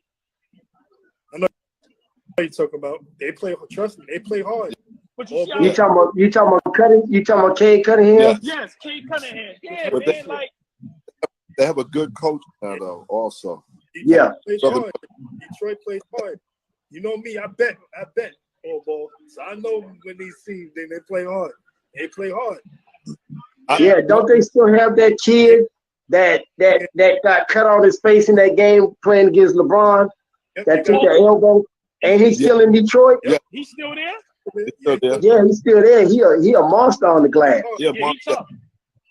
you talking about. They play. Trust me, they play hard. But you talking about Cunningham? You talking about Cade Cunningham? Yes, Cade Cunningham. Yeah, but man. Like they have a good coach now, though. Also, yeah. Detroit plays hard. You know me. I bet. Ball. So I know when these teams they play hard. They play hard. Yeah, don't they still have that kid that got cut on his face in that game playing against LeBron? That took the elbow, and he's still in Detroit. Yeah, he's still there. Yeah, he's still there. He a monster on the glass. Yeah, he's tough.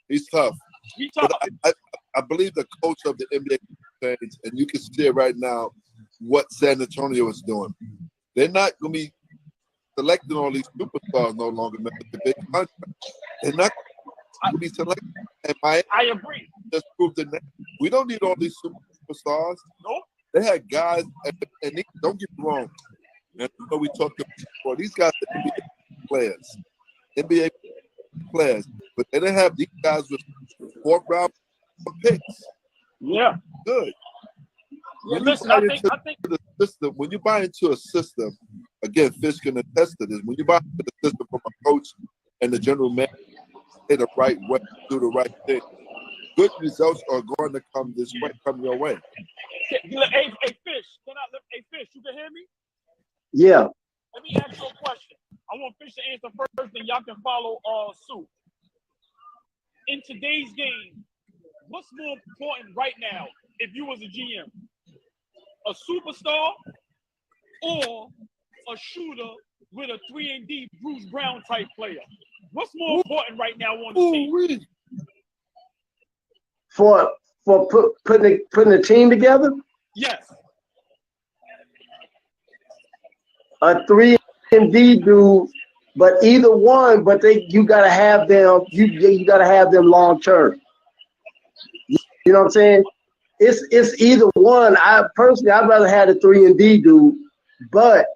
He's tough. He's tough. But I believe the coach of the NBA changed, and you can see it right now what San Antonio is doing. They're not going to be selecting all these superstars no longer, man. The big contract. They're not going to be selected. And I agree. Just proved it now. We don't need all these superstars. Nope. They had guys, and they, don't get me wrong. And we talked about these guys are NBA players, but they didn't have these guys with 4th round picks. Yeah, good. When listen, I think the system, when you buy into a system, again, Fish can attest to this. When you buy into the system from a coach and the general manager, say the right way, do the right thing, good results are going to come this way, come your way. Hey, Fish, hey, Fish, you can hear me? Yeah. Let me ask you a question. I want Fish to answer first, then y'all can follow suit. In today's game, what's more important right now if you was a GM? A superstar or a shooter with a 3-and-D Bruce Brown type player? What's more important right now on the team? Really? For putting the team together? Yes. A 3-and-D dude, but either one, but you gotta have them. You gotta have them long term. You know what I'm saying? It's either one. I'd rather have a 3-and-D dude, but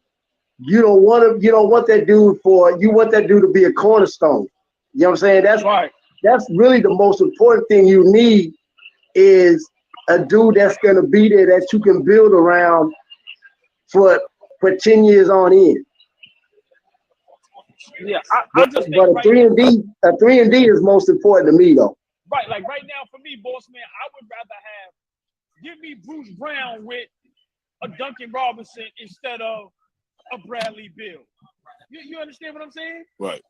you don't want that dude you want that dude to be a cornerstone. You know what I'm saying? That's right. That's really the most important thing you need is a dude that's gonna be there that you can build around for 10 years on end. Yeah, but a 3-and-D is most important to me though. Right, like right now for me, boss man, I would rather give me Bruce Brown with a Duncan Robinson instead of a Bradley Beal. You understand what I'm saying? Right.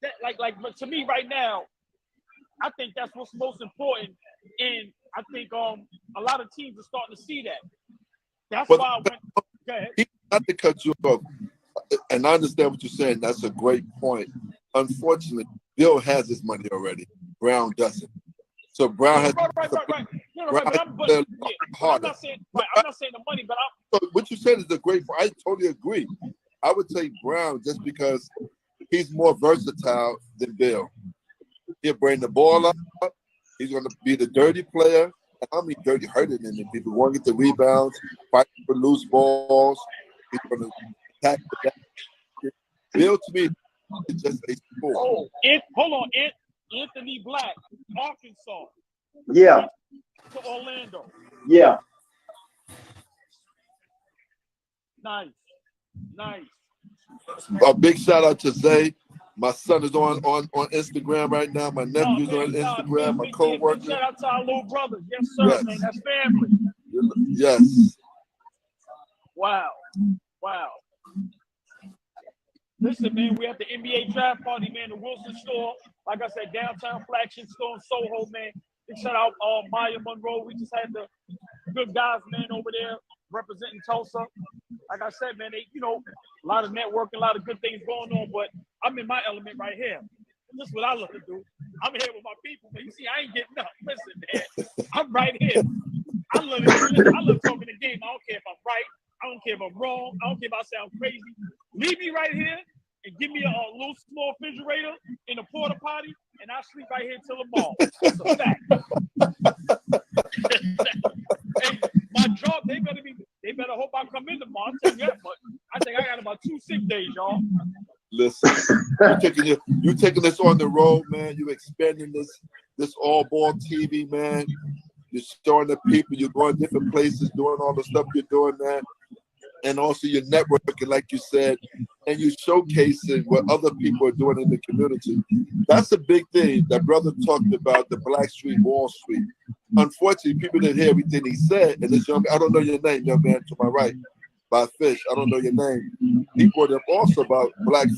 That but to me right now, I think that's what's most important, and I think a lot of teams are starting to see that. That's why I went. Go ahead. Not to cut you off, and I understand what you're saying. That's a great point. Unfortunately, Bill has his money already. Brown doesn't. So Brown has. Right. No, but I'm not saying the money, but So what you said is a great point. I totally agree. I would take Brown just because he's more versatile than Bill. He'll bring the ball up. He's going to be the dirty player. I mean, dirty hurting in it. People want to get the rebounds, fight for loose balls. He's going to attack the back. Bill, to me, is just a sport. Hold on. Anthony Black, Arkansas. Yeah. To Orlando. Yeah. Nice. A big shout out to Zay. My son is on Instagram right now. My nephew's on Instagram. My co-worker. Shout out to our little brothers. Yes, sir, yes. Man. That's family. Yes. Wow. Listen, man, we at the NBA draft party, man, the Wilson store. Like I said, downtown Flagship store in Soho, man. Big shout out Maya Monroe. We just had the good guys, man, over there representing Tulsa. Like I said, man, they, a lot of networking, a lot of good things going on, but I'm in my element right here. This is what I love to do. I'm here with my people, man. You see, I ain't getting up. Listen, man, I'm right here. I love talking the game. I don't care if I'm right. I don't care if I'm wrong. I don't care if I sound crazy. Leave me right here and give me a little small refrigerator in a porta potty, and I'll sleep right here till tomorrow. That's a fact. Hey, my job, they better hope I come in tomorrow. I'll tell you that, but I think I got about 2 sick days, y'all. Listen, you're taking this on the road, man. You're expanding this all ball TV, man. You're showing the people. You're going different places, doing all the stuff you're doing, man. and also you're networking, like you said, and you're showcasing what other people are doing in the community. That's a big thing. That brother talked about the Black Street, Wall Street. Unfortunately, people didn't hear everything he said. And this young man, I don't know your name, young man to my right, by Fish. I don't know your name. He brought up also about Black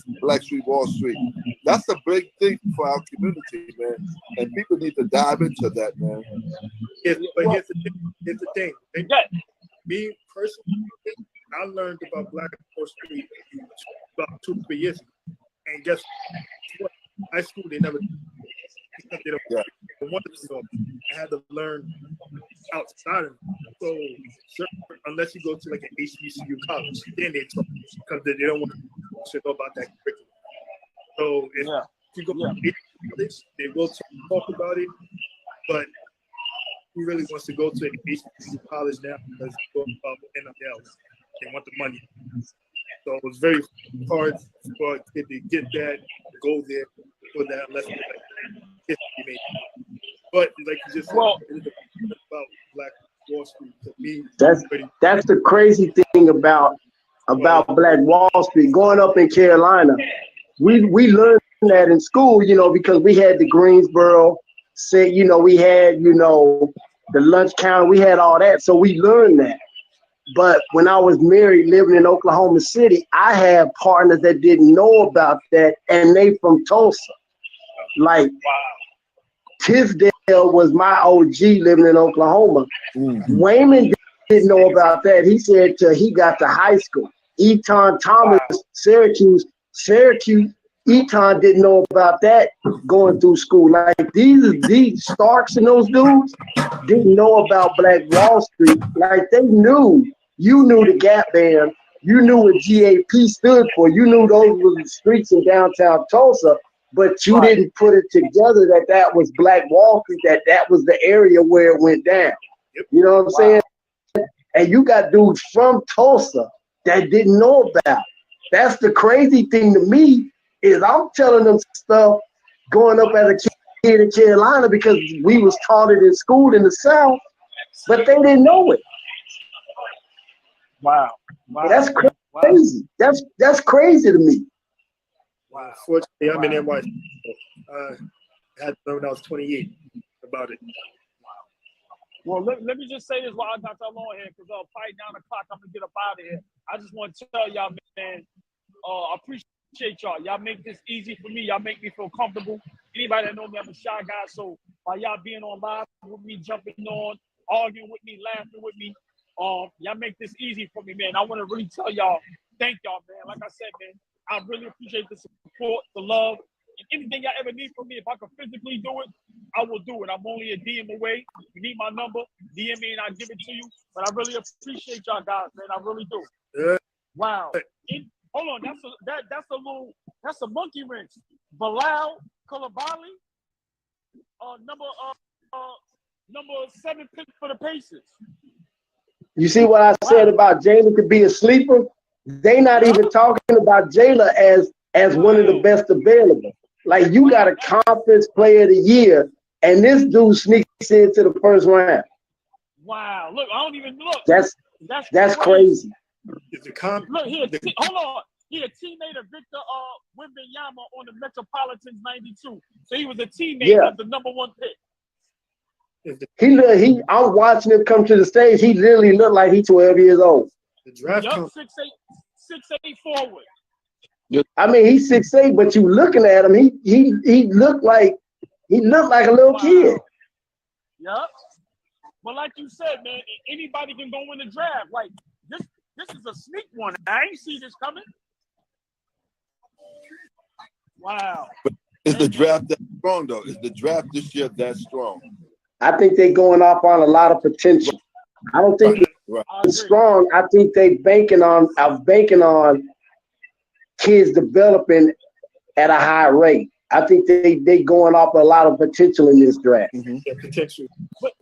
Street, Wall Street. That's a big thing for our community, man. And people need to dive into that, man. Yes, but here's the thing. Me personally, I learned about Black Wall Street about 2-3 years ago. And guess what? High school, they never because they don't want to know. I had to learn outside of it. So unless you go to like an HBCU college, then they talk because they don't want to know about that curriculum. So if you go to college, they will talk about it, but who really wants to go to an HBCU college now because they go about NIL. They want the money. So it was very hard for a kid to get that, go there for that, unless history maybe. But like you just said, it's about Black Wall Street. To me, that's the crazy thing about Black Wall Street. Going up in Carolina, we learned that in school, you know, because we had the Greensboro, you know, we had, you know, the lunch counter, we had all that, so we learned that. But when I was married, living in Oklahoma City, I had partners that didn't know about that, and they from Tulsa. Like, Tisdale was my OG living in Oklahoma. Wayman didn't know about that. He said till he got to high school. Eton Thomas, Syracuse, Eton didn't know about that going through school. Like these Starks and those dudes didn't know about Black Wall Street. Like they knew. You knew the Gap Band. You knew what GAP stood for. You knew those were the streets in downtown Tulsa, but you didn't put it together that was Black Wall Street, that was the area where it went down. You know what I'm saying? And you got dudes from Tulsa that didn't know about. That's the crazy thing to me is I'm telling them stuff going up as a kid in Carolina because we was taught it in school in the South, but they didn't know it. Wow. That's crazy. That's crazy to me. Wow. Fortunately, I'm in NYC. I had to learn when I was 28 about it. Well, let me just say this while I got y'all on here, because probably 9 o'clock, I'm going to get up out of here. I just want to tell y'all, man, I appreciate y'all. Y'all make this easy for me. Y'all make me feel comfortable. Anybody that know me, I'm a shy guy. So by y'all being on live with me, jumping on, arguing with me, laughing with me, y'all make this easy for me, man. I want to really tell y'all, thank y'all, man. Like I said, man, I really appreciate the support, the love, and anything y'all ever need from me. If I can physically do it, I will do it. I'm only a DM away. If you need my number, DM me and I'll give it to you. But I really appreciate y'all guys, man. I really do. Wow. Hold on, that's a monkey wrench. Bilal Coulibaly, number 7 pick for the Pacers. You see what I said about Jayla could be a sleeper? They not even talking about Jayla as one of the best available. Like you got a conference player of the year, and this dude sneaks into the first round. Wow! Look, I don't even look. That's crazy. Look here, hold on. He a teammate of Victor Wembanyama on the Metropolitans '92. So he was a teammate of the number 1 pick. I'm watching him come to the stage. He literally looked like he's 12 years old. The draft 6'8" forward. I mean, he's 6'8", but you looking at him, he looked like a little kid. Yep. But like you said, man, anybody can go in the draft. Like this is a sneak one. I ain't see this coming. Wow. But is the draft that strong though? Is the draft this year that strong? I think they're going off on a lot of potential. I don't think it's strong. I think they banking on kids developing at a high rate. I think they going off a lot of potential in this draft. Yeah, potential.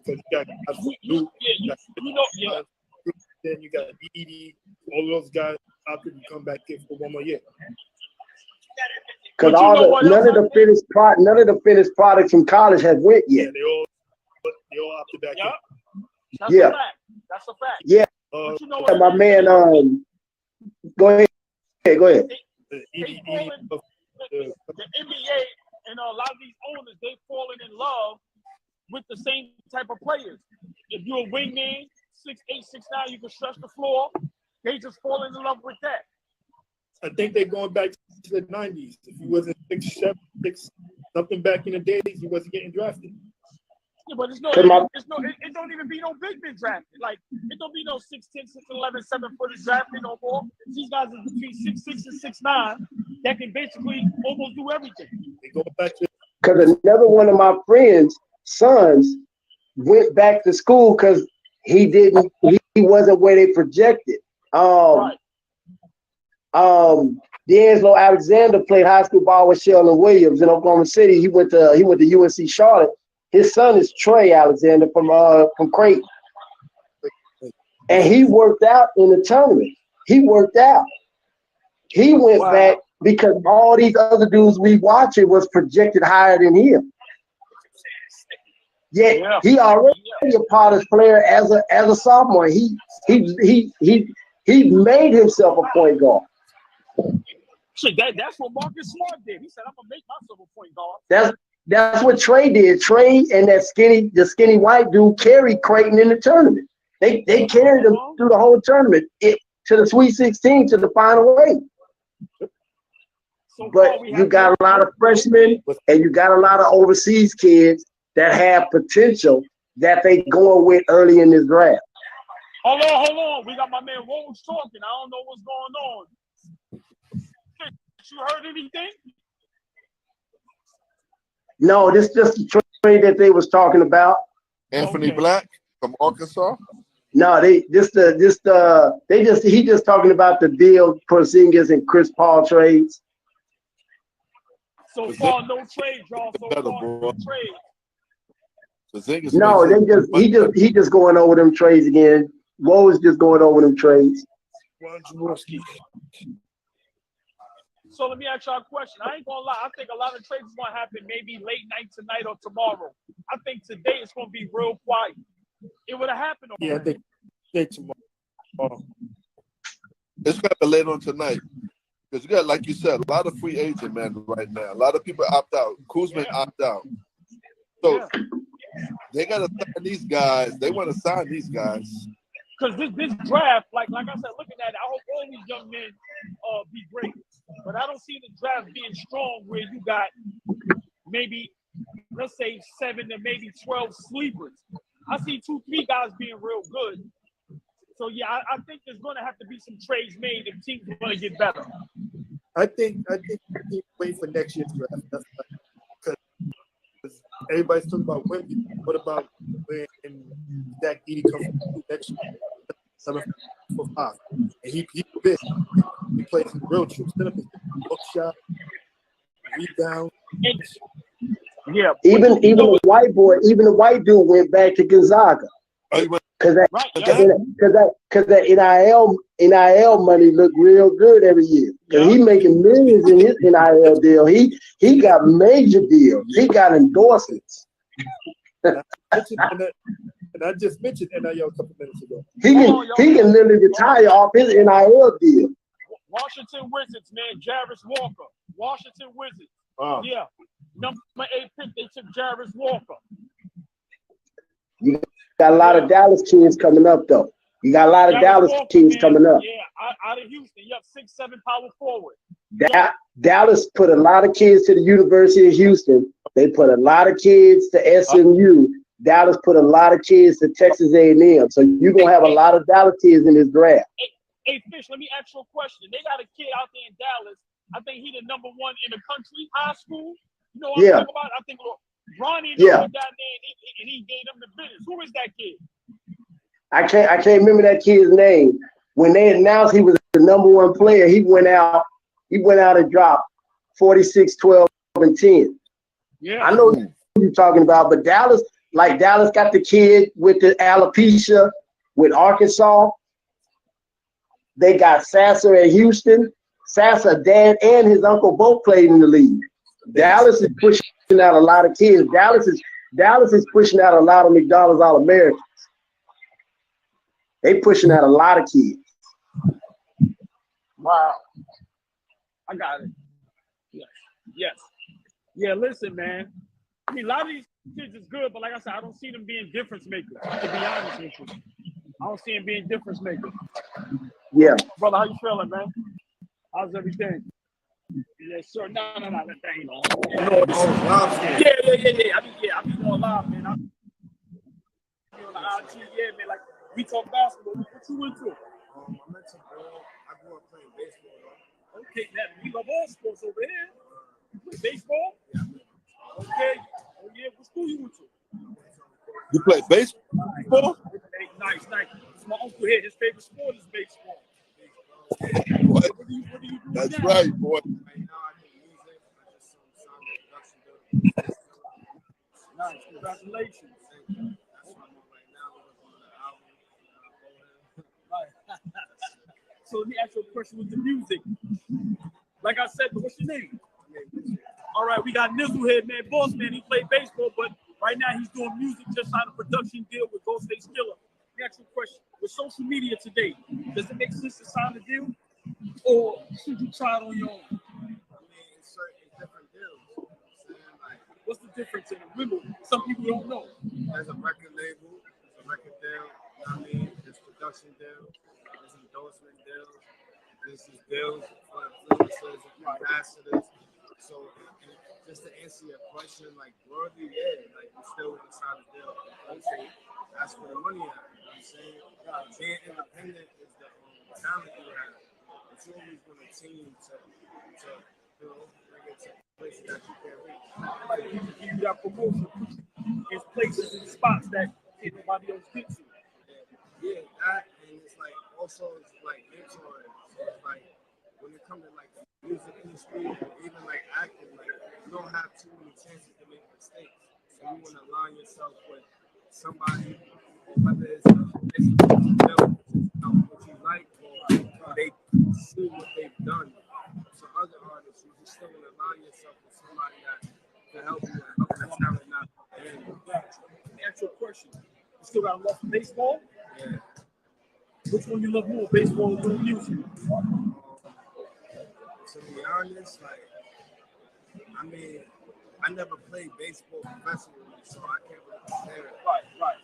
Because then you got Edie, all those guys. How could you come back here for one more year? Because none of the finished products from college have went yet. Yeah, they all opted back in. That's a fact. Yeah. My man, Go ahead. Go ahead. The NBA and a lot of these owners, they've fallen in love with the same type of players. If you're a wingman, 6'8", 6'9", you can stretch the floor. They just falling in love with that. I think they're going back to the 90s. If you wasn't 6'7", 6 something back in the days, you wasn't getting drafted. Yeah, but it don't even be no big men drafted. Like, it don't be no 6'10", 6'11", 7-footers drafted no more. These guys are between 6'6" and 6'9" that can basically almost do everything. They go back to because another one of my friends' sons went back to school because he wasn't where they projected. Right. D'Angelo Alexander played high school ball with Sheldon Williams in Oklahoma City. He went to UNC Charlotte. His son is Trey Alexander from Creighton. And he worked out in the tournament. He worked out. He went back because all these other dudes we watching was projected higher than him. Yet he already a polished player as a sophomore. He made himself a point guard. Shit, that's what Marcus Smart did. He said, "I'm gonna make myself a point guard." That's what Trey did. Trey and the skinny white dude carried Creighton in the tournament. They carried him through the whole tournament to the Sweet 16 to the final 8. But you got a lot of freshmen and you got a lot of overseas kids that have potential that they going with early in this draft. Hold on. We got my man Rose talking. I don't know what's going on. You heard anything? No, this is just the trade that they was talking about. Anthony Black from Arkansas. No, he just talking about the deal Porzingis and Chris Paul trades. So far, no trade, y'all. No trade. No, he just going over them trades again. Woe is just going over them trades. So let me ask y'all a question. I ain't gonna lie. I think a lot of trades is gonna happen maybe late night tonight or tomorrow. I think today it's gonna be real quiet. It would have happened already. Yeah, I think tomorrow. It's gonna be late on tonight. Because you got, like you said, a lot of free agent man right now. A lot of people opt out. Kuzma opt out. So they gotta sign these guys. They want to sign these guys. Because this draft, like I said, looking at it, I hope all these young men be great. But I don't see the draft being strong where you got maybe, let's say, 7 to maybe 12 sleepers. I see 2-3 guys being real good. So, yeah, I think there's going to have to be some trades made if teams are going to get better. I think wait for next year's draft. That's because everybody's talking about Wemby. What about when Zach Edey comes next year? 7-5. And he big. He plays in real true center, hook shot, rebound. Yeah. Even the white dude went back to Gonzaga. Because that NIL money look real good every year. Because he making millions in his NIL deal. He got major deals. He got endorsements. And I just mentioned NIL a couple minutes ago. He can literally retire off his NIL deal. Washington Wizards, man, Jarvis Walker. Washington Wizards. Yeah. Number 8 pick, they took Jarvis Walker. You got a lot of Dallas kids coming up, though. You got a lot of Dallas kids coming up. Yeah, out of Houston. Yep, 6'7" power forward. Dallas put a lot of kids to the University of Houston. They put a lot of kids to SMU. Dallas put a lot of kids to Texas A&M. So you're going to have a lot of Dallas kids in this draft. Hey, Fish, let me ask you a question. They got a kid out there in Dallas. I think he's the number 1 in the country, high school. You know what I'm talking about? I think Ronnie went down there and he gave them the business. Who is that kid? I can't remember that kid's name. When they announced he was the number 1 player, he went out and dropped 46, 12, and 10. Yeah. I know who you're talking about, but Dallas got the kid with the alopecia with Arkansas. They got Sasser at Houston. Sasser, dad, and his uncle both played in the league. Dallas is pushing out a lot of kids. Dallas is pushing out a lot of McDonald's All-Americans. They pushing out a lot of kids. Wow. I got it. Yes. Yes. Yeah, listen, man. I mean, a lot of these kids is good, but like I said, I don't see them being difference makers, to be honest with you. I don't see them being difference makers. Yeah. Brother, how you feeling, man? How's everything? Yes, sir. No, that ain't on. Yeah. I be going live, man. I be on the IG, yeah, man. Like, we talk basketball. What you into? I'm into ball. I grew up playing baseball, though. Okay, now we love all sports over here. You play baseball? Yeah. Okay. Oh, yeah. What school you went to? You play baseball? Nice. So my uncle here, his favorite sport is baseball. What? What do you do? That's now? right, boy. Right now, I do music. I just signed a production deal. Nice. Congratulations. That's what I'm on right now. We're working on the album. Right. So let me ask you a question with the music. Like I said, what's your name? All right, we got Nizzle here, man. Boss man, he played baseball, but right now he's doing music, just signed a production deal with Ghostface Killer. Let me ask you a question. With social media today, does it make sense to sign a deal? Or should you try it on your own? I mean, it's different deals. You know what I'm saying? Like, what's the difference in it? Remember, some people don't know. There's a record label, there's a record deal, you know what I mean? There's production deals, there's endorsement deals, there's deals for influencers and ambassadors. So, just to answer your question, like, worthy, yeah, like, you still want to sign a deal. Okay, that's where the money at. You know what I'm saying? Being independent is the talent you have. It's always going to team to you know, bring it to places that you can't reach. Like, people give you that promotion. It's places and spots that nobody else gets to. Yeah, that, and it's like, also, it's like mentoring. So it's like, when it comes to like the music industry or even like acting, like you don't have too many chances to make mistakes. So you want to align yourself with somebody, whether it's what you like or they see what they've done. So other artists, you just still want to align yourself with somebody that can help you and help the talent not end. Answer a question. You still got love for baseball? Yeah. Which one you love more, baseball or music? To be honest, like, I mean, I never played baseball professionally, so I can't really compare it. Right. But,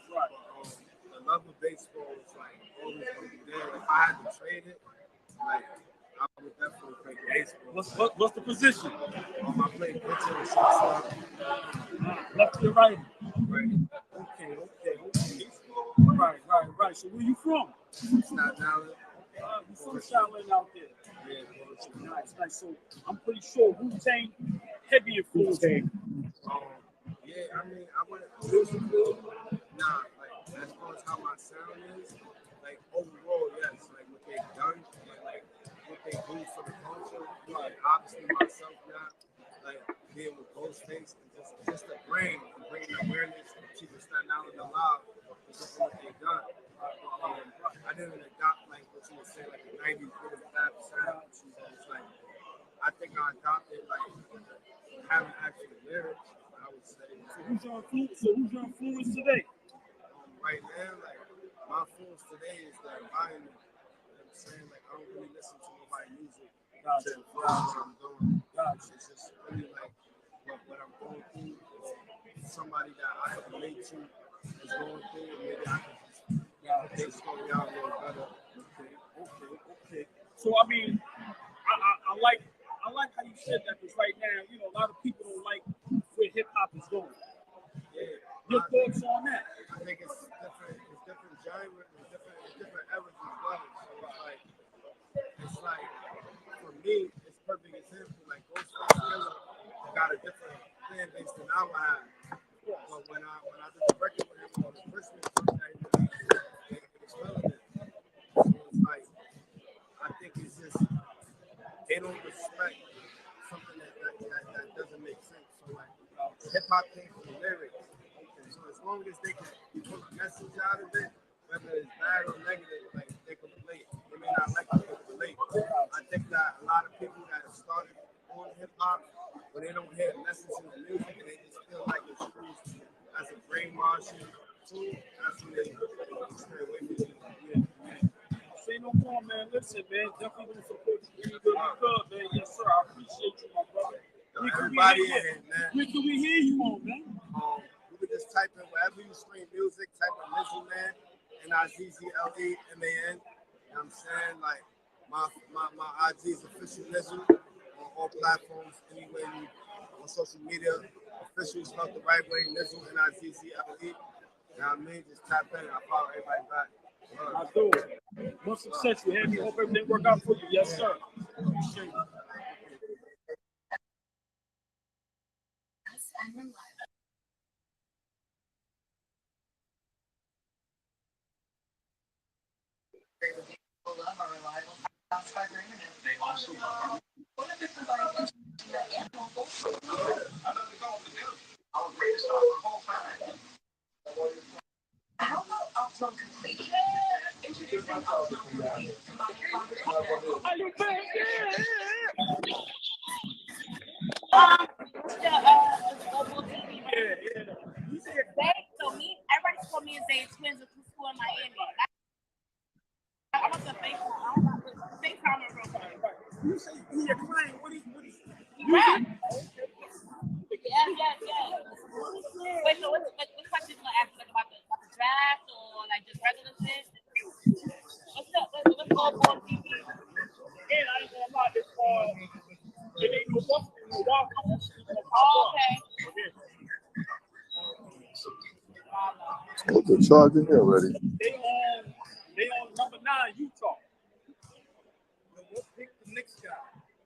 the love of baseball is like always going to be there. If I had to trade it, like, I would definitely play baseball. What's the position? I play pitcher and shortstop. Left to right. Right. Okay. Right. So where you from? Staten Island. You from Shaolin out there? Yeah. Nice. So I'm pretty sure Wu-Tang heavy influence. Yeah, I mean, I wouldn't musically, nah, like, as far as how my sound is, like, overall, yes, like, what they've done, and, like, what they do for the culture, like, obviously myself now, like, being with Ghostface, and just the brand, and bringing awareness to keep Staten Island alive, just what they've done. I didn't adopt, like, what you would say, like, a 90s British rap sound, so it's like, I think I adopted, like, having actual lyrics, I would say. So who's your influence today? Right now, like, my influence today is the environment. You know what I'm saying? Like, I don't really listen to nobody's music to influence what I'm doing. It's just really like what I'm going through. Somebody that I can relate to is going through, and maybe I can just take story out a little better. Okay. So I mean, I like how you said that, because right now, you know, a lot of people don't like where hip hop is going. Yeah. Your thoughts on that? I think it's different genres, it's different eras as well. So it's like for me, it's perfect example. Like Ghostface Killer got a different fan base than I would have. But when I did the record with him on the Christmas that he released, it was relevant. So it's like, I think it's just they don't respect something that doesn't make sense. So like hip hop came from the lyrics. So as long as they can pull a message out of it, whether it's bad or negative, like they can relate. They may not like it, they can relate. I think that a lot of people that have started on hip hop, when they don't hear a message in the music and they just feel like it's used as a brainwashing tool, that's when they stray away from it. Same no more, man. Listen, man. Definitely gonna support you. You good, man. Yes, sir. I appreciate you, my brother. Everybody in here, man. Where can we hear you on, man? You can just type in wherever you stream music, type in Nizzle Man, Nizzleman. You know what I'm saying? Like, my IG is official Nizzle on all platforms, anywhere you on social media. Official spelled the right way, Nizzle, Nizzle. You know what I mean? Just tap in. I follow everybody back. I do. Much success. You had me. Hope everything work out for you. Yes, sir. Appreciate you. They also love one of the things about our greatest of all time. How about Optimum Complete? Introducing Optimum Complete. Are you back? So everybody told me they twins are from school in Miami. I want to FaceTime real quick. You say you're crying. What is Yes. Wait, so what questions you want to ask like about the draft or like just regular shit? Let's go on TV. And I ain't gonna lie, it's it ain't no Boston, no Wild Card. Okay. What's the charge in here already? They on number 9, Utah. What pick the next guy?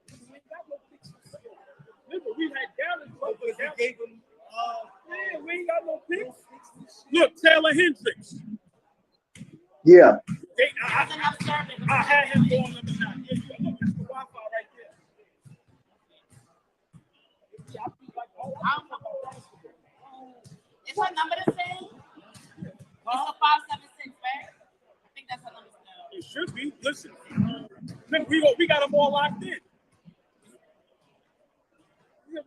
We ain't got no picks for sale. Remember, we had Dallas, but we gave him. Man, we ain't got no picks. Look, Taylor Hendricks. Yeah. I had him going number 9. Yeah, look, that's the Wi-Fi right there. It's her number the same? It's a 576, right? I think that's her number still. It should be. Listen, we got them all locked in.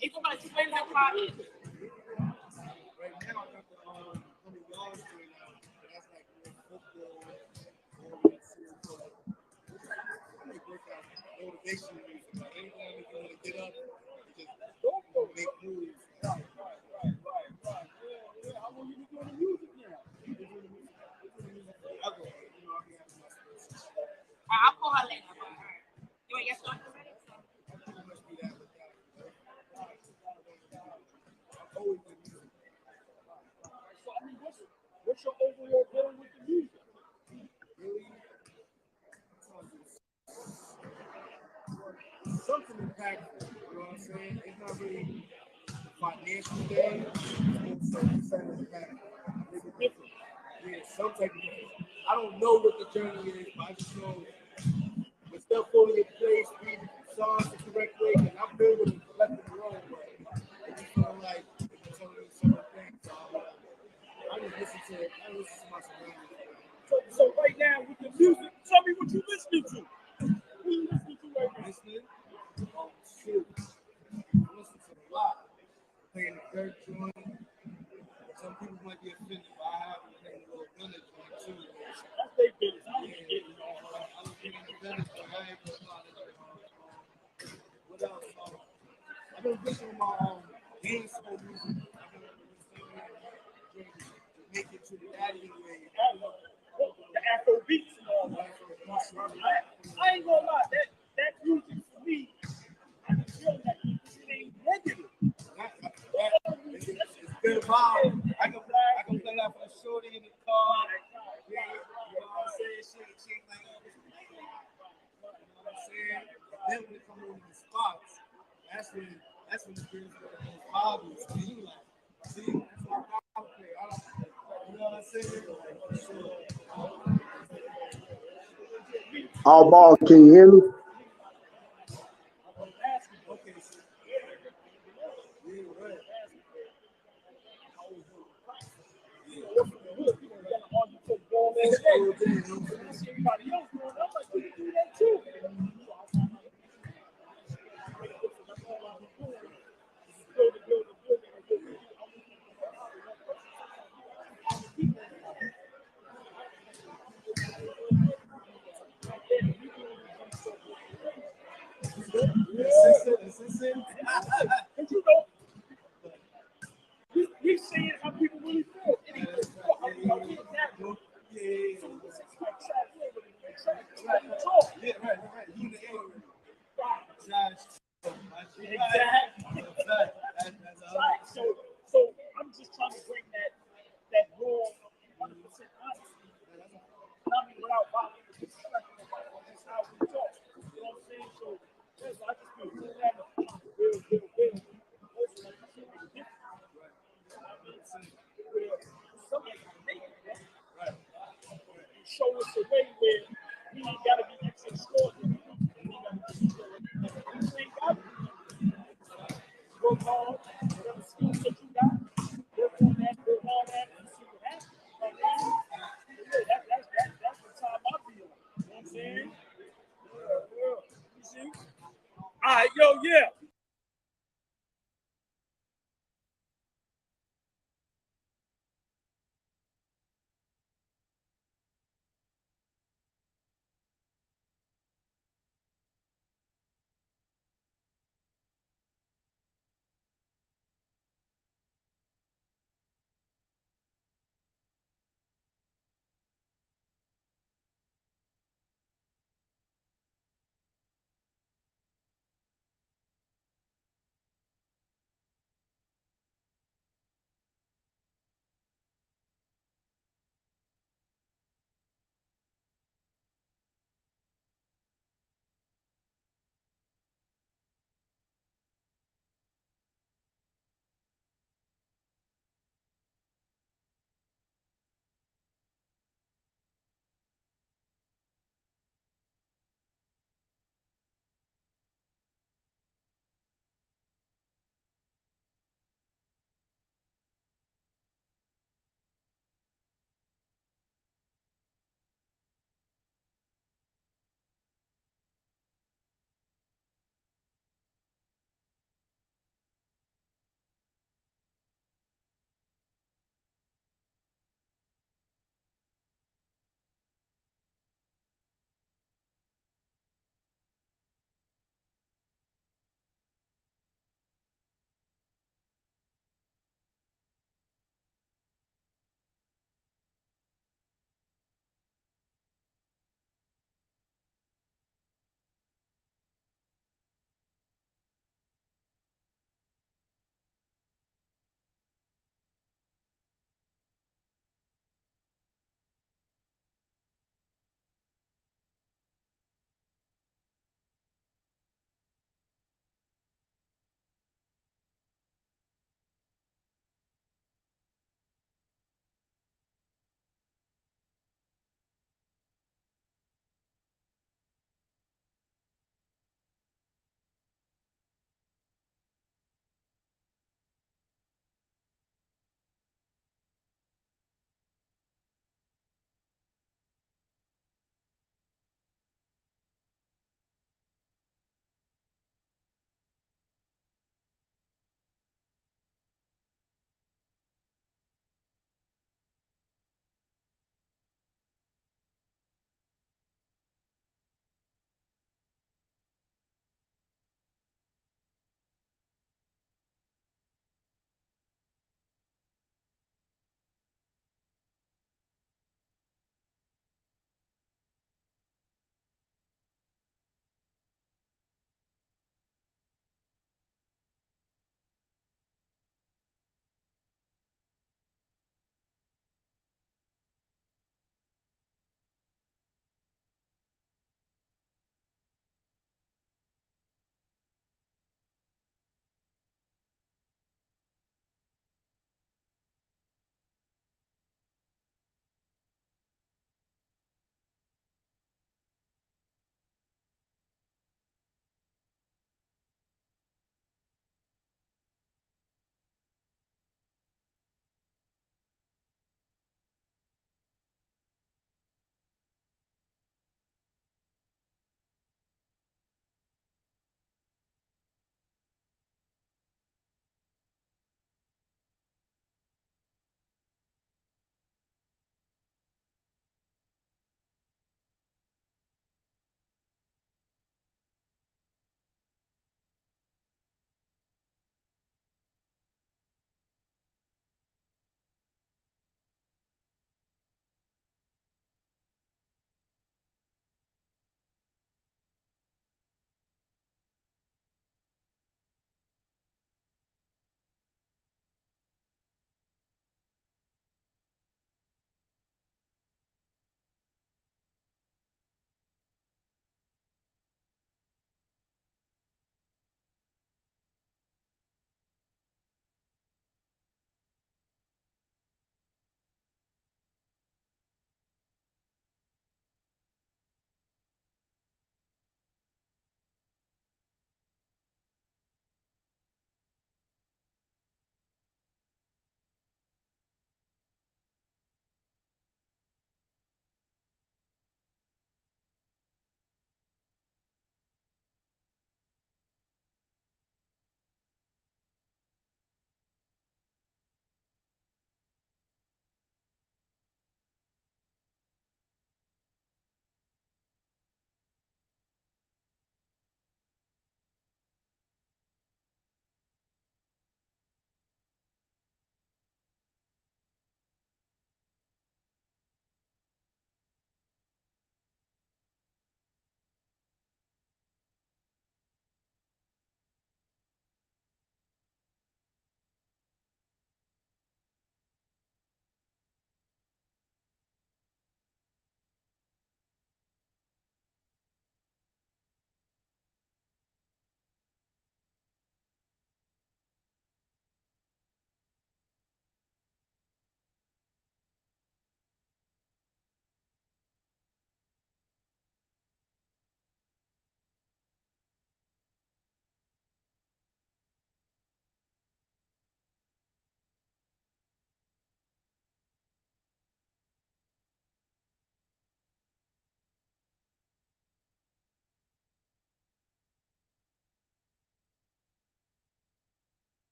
It's about to explain that problem. Right now, I got the 100 yards right now. That's like football. Motivation music. Like anytime you want to get up, just make moves. Right. How long you been doing the music now? I'll call her later. You want your stuff already? What's your overall goal with the music? Something impactful, you know what I'm saying? It's not really financial thing, it's something impactful. It's different. Yeah, some type of different. I don't know what the journey is, but I just know when stuff falling in place, read the songs the correct way, and I'm building and collecting the wrong way. And you feel like it's telling me certain things. So I just listen to my surroundings. So right now with the music, tell me what you listening to. What you listening to right now? Listening? Oh, shoot. I listen to a lot. Playing the dirt joint. Some people might be offended, but I have been playing a little vintage joint too. That's their business. I don't get it. I was getting the vintage, but I ain't gonna lie. What else? I've been listening to my dancehall music. I've been listening to make it to the daddy way. The Afro beats and all that. I ain't gonna lie, that music for me, I can feel that it ain't negative. It's good vibe. I can play that for a shorty in the car. Yeah, you know what I'm saying? She ain't like, you know what I'm saying? Then when it comes over the spots, that's when the girls go to those hobbies. And you like, see, that's what I play. You know what I'm saying? All ball, can you hear me? Okay, so yeah, right. Everybody else doing that, like you do that too. work hard, whatever skills that you